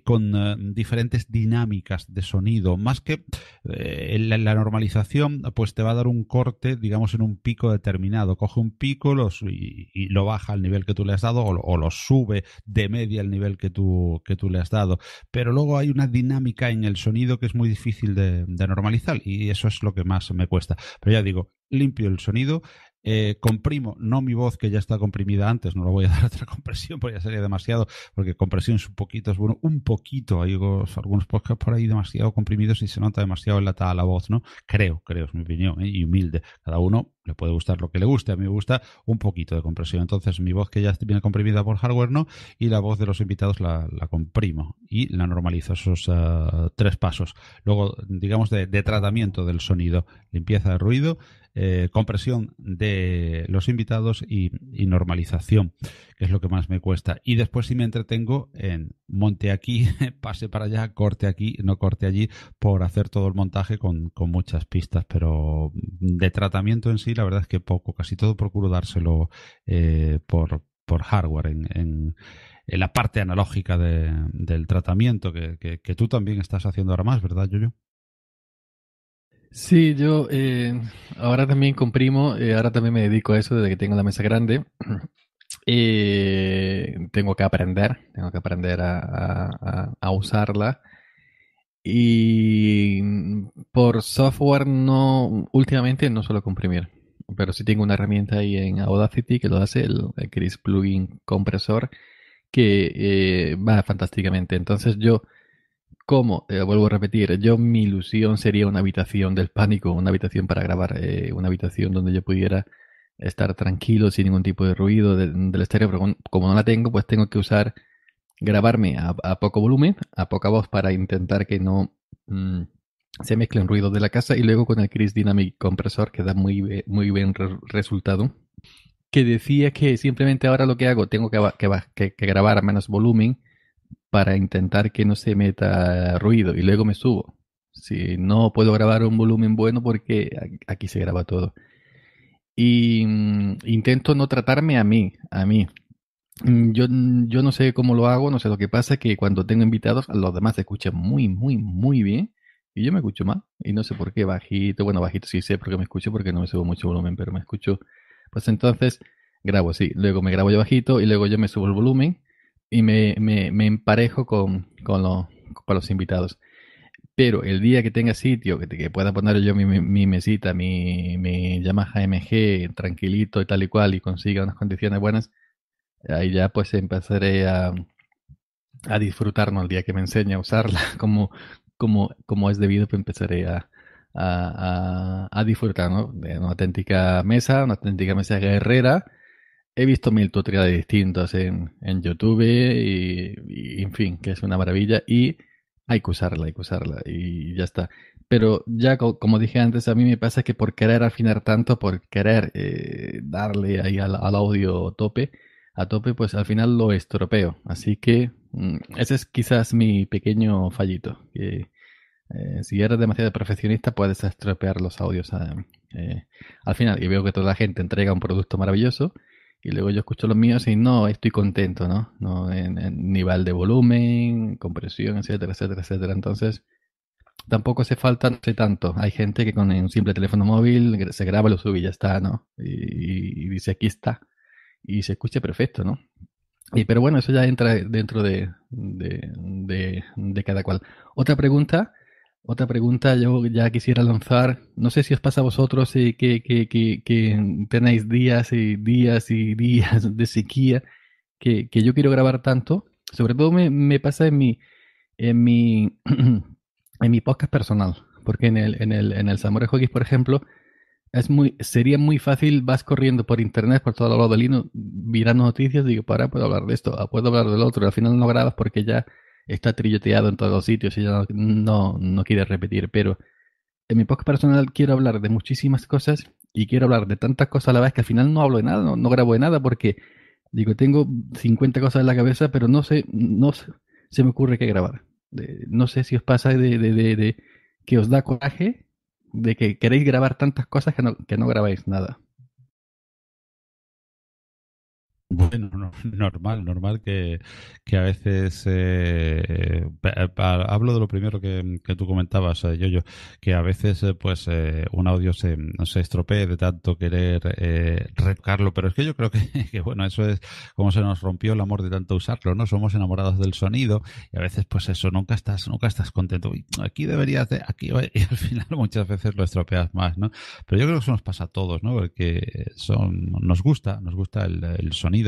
con diferentes dinámicas de sonido, más que la normalización pues te va a dar un corte, digamos, en un pico determinado, coge un pico y lo baja al nivel que tú le has dado o lo sube de media al nivel que tú le has dado, pero luego hay una dinámica en el sonido que es muy difícil de normalizar y eso es lo que más me cuesta, pero ya digo, limpio el sonido, comprimo, no mi voz que ya está comprimida antes, no le voy a dar otra compresión porque ya sería demasiado, porque compresión es un poquito, es bueno, un poquito, hay algunos podcasts por ahí demasiado comprimidos y se nota demasiado enlatada la voz, ¿no? Creo, es mi opinión, y humilde, cada uno le puede gustar lo que le guste, a mí me gusta un poquito de compresión, entonces mi voz que ya viene comprimida por hardware no, y la voz de los invitados la comprimo y la normalizo, esos 3 pasos. Luego, digamos, de tratamiento del sonido, limpieza de ruido, compresión de los invitados y normalización, que es lo que más me cuesta. Y después sí me entretengo en monte aquí, pase para allá, corte aquí, no corte allí, por hacer todo el montaje con muchas pistas, pero de tratamiento en sí, la verdad es que poco, casi todo procuro dárselo por hardware en la parte analógica del tratamiento, que tú también estás haciendo ahora más, ¿verdad, Yoyo? Sí, yo ahora también comprimo, ahora también me dedico a eso desde que tengo la mesa grande. Tengo que aprender a usarla. Y por software últimamente no suelo comprimir, pero sí tengo una herramienta ahí en Audacity que lo hace, el Chris Plugin Compresor, que va fantásticamente. Entonces vuelvo a repetir, mi ilusión sería una habitación del pánico, una habitación para grabar, una habitación donde yo pudiera estar tranquilo sin ningún tipo de ruido del estéreo, pero como no la tengo, pues tengo que grabarme a poco volumen, a poca voz para intentar que no se mezclen ruidos de la casa y luego con el Chris Dynamic Compressor que da muy bien resultado. Que decía que simplemente ahora lo que hago, tengo que grabar a menos volumen para intentar que no se meta ruido y luego me subo. Si no puedo grabar un volumen bueno porque aquí se graba todo. Y intento no tratarme a mí. Yo no sé cómo lo hago, no sé lo que pasa, que cuando tengo invitados, los demás se escuchan muy bien y yo me escucho mal y no sé por qué, bajito, bueno, bajito sí sé porque me escucho porque no me subo mucho volumen, pero me escucho, pues entonces grabo así, luego me grabo yo bajito y luego yo me subo el volumen y me emparejo con los invitados. Pero el día que tenga sitio, que pueda poner yo mi mesita, mi Yamaha MG tranquilito y tal y cual y consiga unas condiciones buenas, ahí ya pues empezaré a disfrutarnos el día que me enseñe a usarla como es debido, pues empezaré a disfrutar, ¿no? De una auténtica mesa guerrera. He visto 1000 tutoriales distintos en YouTube y en fin, que es una maravilla y hay que usarla y ya está. Pero ya como dije antes, a mí me pasa que por querer afinar tanto, por querer darle ahí al audio a tope, pues al final lo estropeo. Así que ese es quizás mi pequeño fallito. Que si eres demasiado perfeccionista, puedes estropear los audios al final. Y veo que toda la gente entrega un producto maravilloso. Y luego yo escucho los míos y no estoy contento, ¿no? No en nivel de volumen, compresión, etcétera, etcétera, etcétera. Entonces, tampoco hace falta, no sé tanto. Hay gente que con un simple teléfono móvil se graba, lo sube y ya está, ¿no? Y dice aquí está. Y se escucha perfecto, ¿no? Pero bueno, eso ya entra dentro de cada cual. Otra pregunta yo ya quisiera lanzar. No sé si os pasa a vosotros que tenéis días y días y días de sequía que yo quiero grabar tanto. Sobre todo me pasa en mi, en mi podcast personal. Porque en el Samurai Hoggies, por ejemplo, Sería muy fácil, vas corriendo por internet, por todo lado del hilo, mirando noticias, digo, puedo hablar de esto, puedo hablar del otro, y al final no grabas porque ya está trilloteado en todos los sitios y ya no quieres repetir, pero en mi podcast personal quiero hablar de muchísimas cosas y quiero hablar de tantas cosas a la vez que al final no hablo de nada, no grabo de nada porque, digo, tengo 50 cosas en la cabeza, pero se me ocurre qué grabar. No sé si os pasa de que os da coraje de que queréis grabar tantas cosas que no grabáis nada. Bueno, normal que a veces hablo de lo primero que tú comentabas, Yoyo, que a veces un audio no se estropee de tanto querer retocarlo, pero es que yo creo que bueno, eso es como se nos rompió el amor de tanto usarlo, ¿no? Somos enamorados del sonido y a veces pues eso, nunca estás contento. Uy, aquí deberías de, aquí, y al final muchas veces lo estropeas más, ¿no? Pero yo creo que eso nos pasa a todos, ¿no? Porque nos gusta el sonido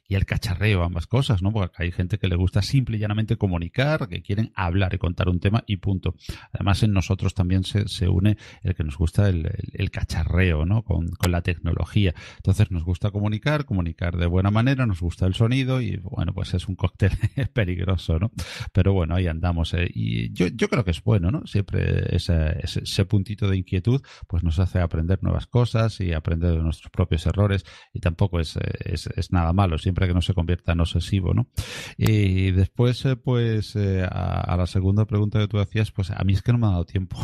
y el cacharreo, ambas cosas, ¿no? Porque hay gente que le gusta simple y llanamente comunicar, que quieren hablar y contar un tema y punto. Además, en nosotros también se une el que nos gusta el cacharreo, ¿no? Con la tecnología. Entonces, nos gusta comunicar de buena manera, nos gusta el sonido y, bueno, pues es un cóctel peligroso, ¿no? Pero bueno, ahí andamos. Y yo creo que es bueno, ¿no? Siempre ese puntito de inquietud, pues nos hace aprender nuevas cosas y aprender de nuestros propios errores y tampoco es nada malo, siempre que no se convierta en obsesivo, ¿no? Y después, a la segunda pregunta que tú hacías, pues a mí es que no me ha dado tiempo.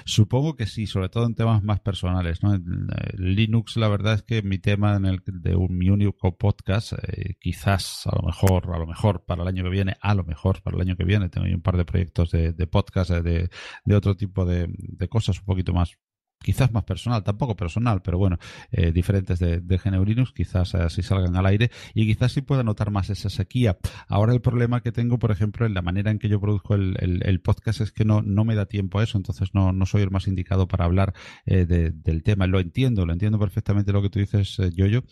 Supongo que sí, sobre todo en temas más personales, ¿no? En Linux, la verdad es que mi tema mi único podcast, quizás a lo mejor para el año que viene, tengo ahí un par de proyectos de podcast, de otro tipo de cosas un poquito más, quizás más personal, tampoco personal, pero bueno, diferentes de GNU Linux, quizás así salgan al aire y quizás sí pueda notar más esa sequía. Ahora el problema que tengo, por ejemplo, en la manera en que yo produzco el podcast es que no me da tiempo a eso, entonces no soy el más indicado para hablar del tema. Lo entiendo perfectamente lo que tú dices, Yoyo,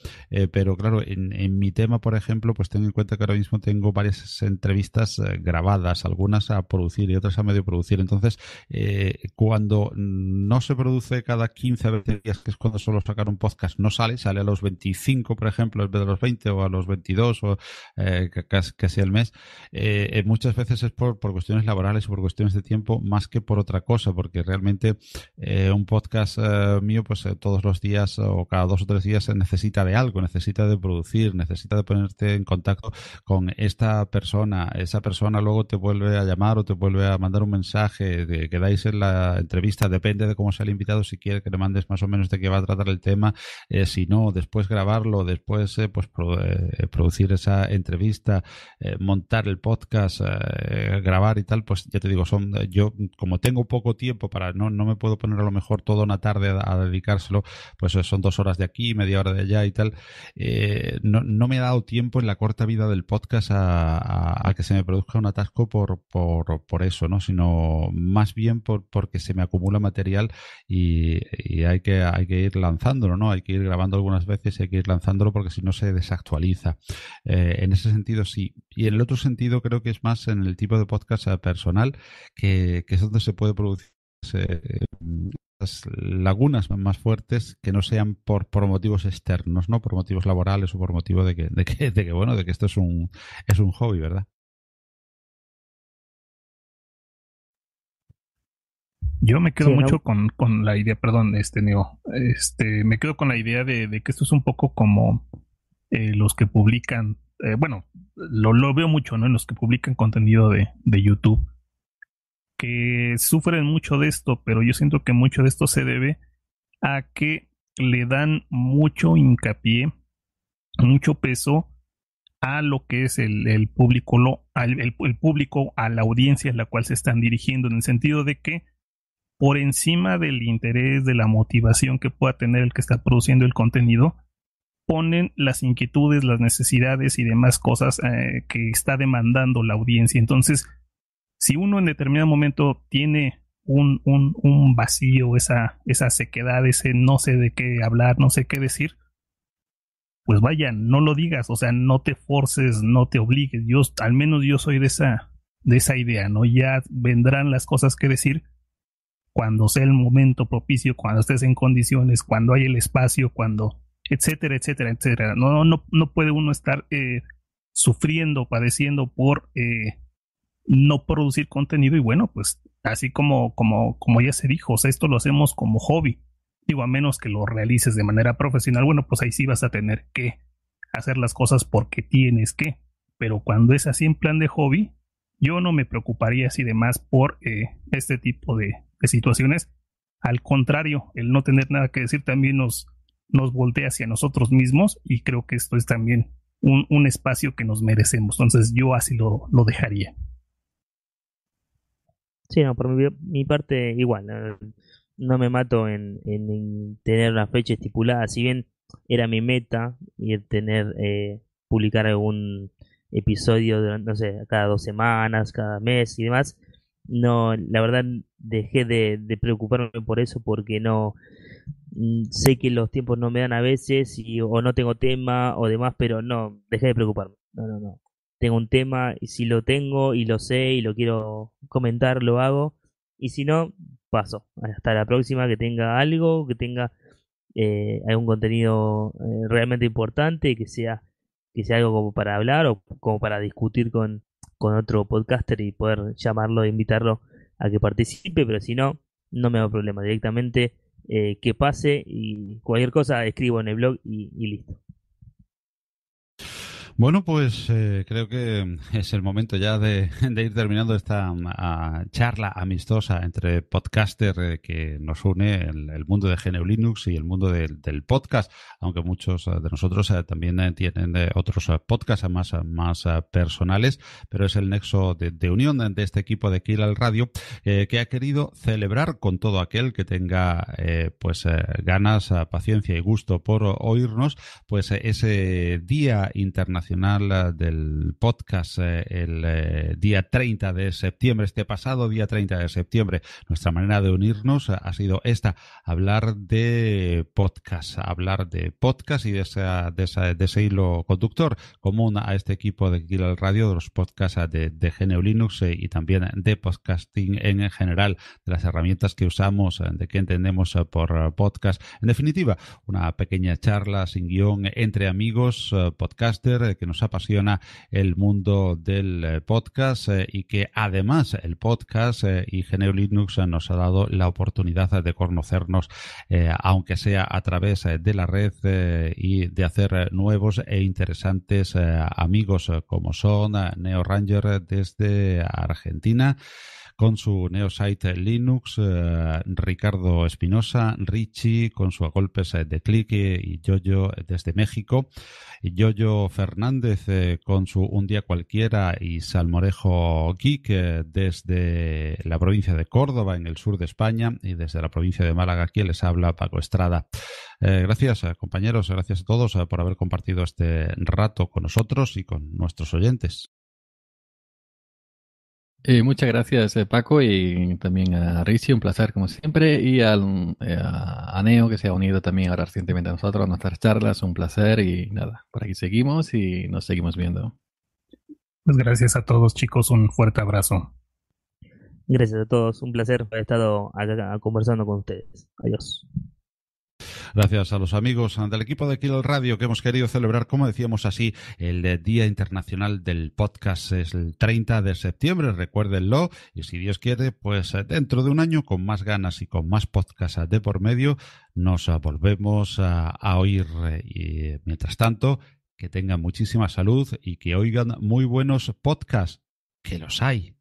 pero claro, en mi tema, por ejemplo, pues tengo en cuenta que ahora mismo tengo varias entrevistas grabadas, algunas a producir y otras a medio producir, entonces cuando no se produce cada 15 a 20 días, que es cuando suelo sacar un podcast, sale a los 25, por ejemplo, en vez de los 20 o a los 22 o casi al mes. Muchas veces es por cuestiones laborales o por cuestiones de tiempo más que por otra cosa, porque realmente un podcast mío, pues todos los días o cada 2 o 3 días necesita de algo, necesita de producir, necesita de ponerte en contacto con esta persona. Esa persona luego te vuelve a llamar o te vuelve a mandar un mensaje, de que dais en la entrevista, depende de cómo sea el invitado, si quiere que le mandes más o menos de qué va a tratar el tema, si no, después grabarlo, después producir esa entrevista, montar el podcast, grabar y tal, pues ya te digo, yo como tengo poco tiempo no me puedo poner a lo mejor toda una tarde a dedicárselo, pues son 2 horas de aquí, media hora de allá y tal. No me ha dado tiempo en la corta vida del podcast a que se me produzca un atasco por eso, ¿no? Sino más bien porque se me acumula material y hay que ir lanzándolo, ¿no? Hay que ir grabando algunas veces y hay que ir lanzándolo porque si no se desactualiza. En ese sentido sí. Y en el otro sentido creo que es más en el tipo de podcast personal que es donde se puede producir las lagunas más fuertes que no sean por motivos externos, ¿no? Por motivos laborales o por motivo de que esto es un hobby, ¿verdad? Yo me quedo Sí, mucho con la idea, perdón, Neo, me quedo con la idea de que esto es un poco como los que publican, bueno, lo veo mucho, ¿no? En los que publican contenido de YouTube, que sufren mucho de esto, pero yo siento que mucho de esto se debe a que le dan mucho hincapié, mucho peso a lo que es el público, el público, a la audiencia a la cual se están dirigiendo, en el sentido de que por encima del interés, de la motivación que pueda tener el que está produciendo el contenido, ponen las inquietudes, las necesidades y demás cosas que está demandando la audiencia. Entonces, si uno en determinado momento tiene un vacío, esa sequedad, ese no sé de qué hablar, no sé qué decir, pues vaya, no lo digas, o sea, no te forces, no te obligues. Al menos yo soy de esa idea, ¿no? Ya vendrán las cosas que decir, cuando sea el momento propicio, cuando estés en condiciones, cuando hay el espacio, cuando, etcétera, etcétera, etcétera. No puede uno estar sufriendo, padeciendo por no producir contenido. Y bueno, pues así como ya se dijo, o sea, esto lo hacemos como hobby. Digo, a menos que lo realices de manera profesional, bueno, pues ahí sí vas a tener que hacer las cosas porque tienes que. Pero cuando es así en plan de hobby, yo no me preocuparía así de más por este tipo de situaciones. Al contrario, el no tener nada que decir también nos voltea hacia nosotros mismos, y creo que esto es también un espacio que nos merecemos. Entonces yo así lo dejaría. Sí, no, por mi parte igual. No me mato en tener una fecha estipulada. Si bien era mi meta y el tener, publicar algún episodio durante, no sé, cada 2 semanas, cada mes y demás, no, la verdad dejé de preocuparme por eso porque no sé que los tiempos no me dan a veces o no tengo tema o demás, pero no, dejé de preocuparme. No, no, no. Tengo un tema y si lo tengo y lo sé y lo quiero comentar, lo hago. Y si no, paso. Hasta la próxima que tenga algo, que tenga algún contenido realmente importante, que sea algo como para hablar o como para discutir con otro podcaster y poder llamarlo e invitarlo a que participe, pero si no, no me hago problema. Directamente que pase y cualquier cosa escribo en el blog y listo. Bueno, pues creo que es el momento ya de ir terminando esta charla amistosa entre podcaster que nos une el mundo de GNU Linux y el mundo del podcast, aunque muchos de nosotros también tienen otros podcasts más personales, pero es el nexo de unión de este equipo de Kill Radio que ha querido celebrar con todo aquel que tenga ganas, paciencia y gusto por oírnos, pues ese Día Internacional del Podcast, el día 30 de septiembre, este pasado día 30 de septiembre. Nuestra manera de unirnos ha sido esta: hablar de podcast y de ese hilo conductor común a este equipo de Kill Radio, de los podcasts de GNU Linux y también de podcasting en general, de las herramientas que usamos, de qué entendemos por podcast. En definitiva, una pequeña charla sin guión entre amigos podcaster que nos apasiona el mundo del podcast y que además el podcast y GNU Linux nos ha dado la oportunidad de conocernos, aunque sea a través de la red, y de hacer nuevos e interesantes amigos como son Neo Ranger desde Argentina con su Neosite Linux, Ricardo Espinosa, Richie con su A Golpes de Clic y Yoyo desde México, y Yoyo Fernández con su Un Día Cualquiera y Salmorejo Geek desde la provincia de Córdoba en el sur de España, y desde la provincia de Málaga aquí les habla Paco Estrada. Gracias compañeros, gracias a todos por haber compartido este rato con nosotros y con nuestros oyentes. Muchas gracias, Paco, y también a Richie, un placer como siempre, y a Neo, que se ha unido también ahora recientemente a nosotros, a nuestras charlas, un placer, y nada, por aquí seguimos y nos seguimos viendo. Pues gracias a todos, chicos, un fuerte abrazo. Gracias a todos, un placer haber estado acá conversando con ustedes. Adiós. Gracias a los amigos del equipo de Kill Radio que hemos querido celebrar, como decíamos así, el Día Internacional del Podcast. Es el 30 de septiembre, recuérdenlo, y si Dios quiere, pues dentro de un año, con más ganas y con más podcasts de por medio, nos volvemos a oír. Y mientras tanto, que tengan muchísima salud y que oigan muy buenos podcasts, que los hay.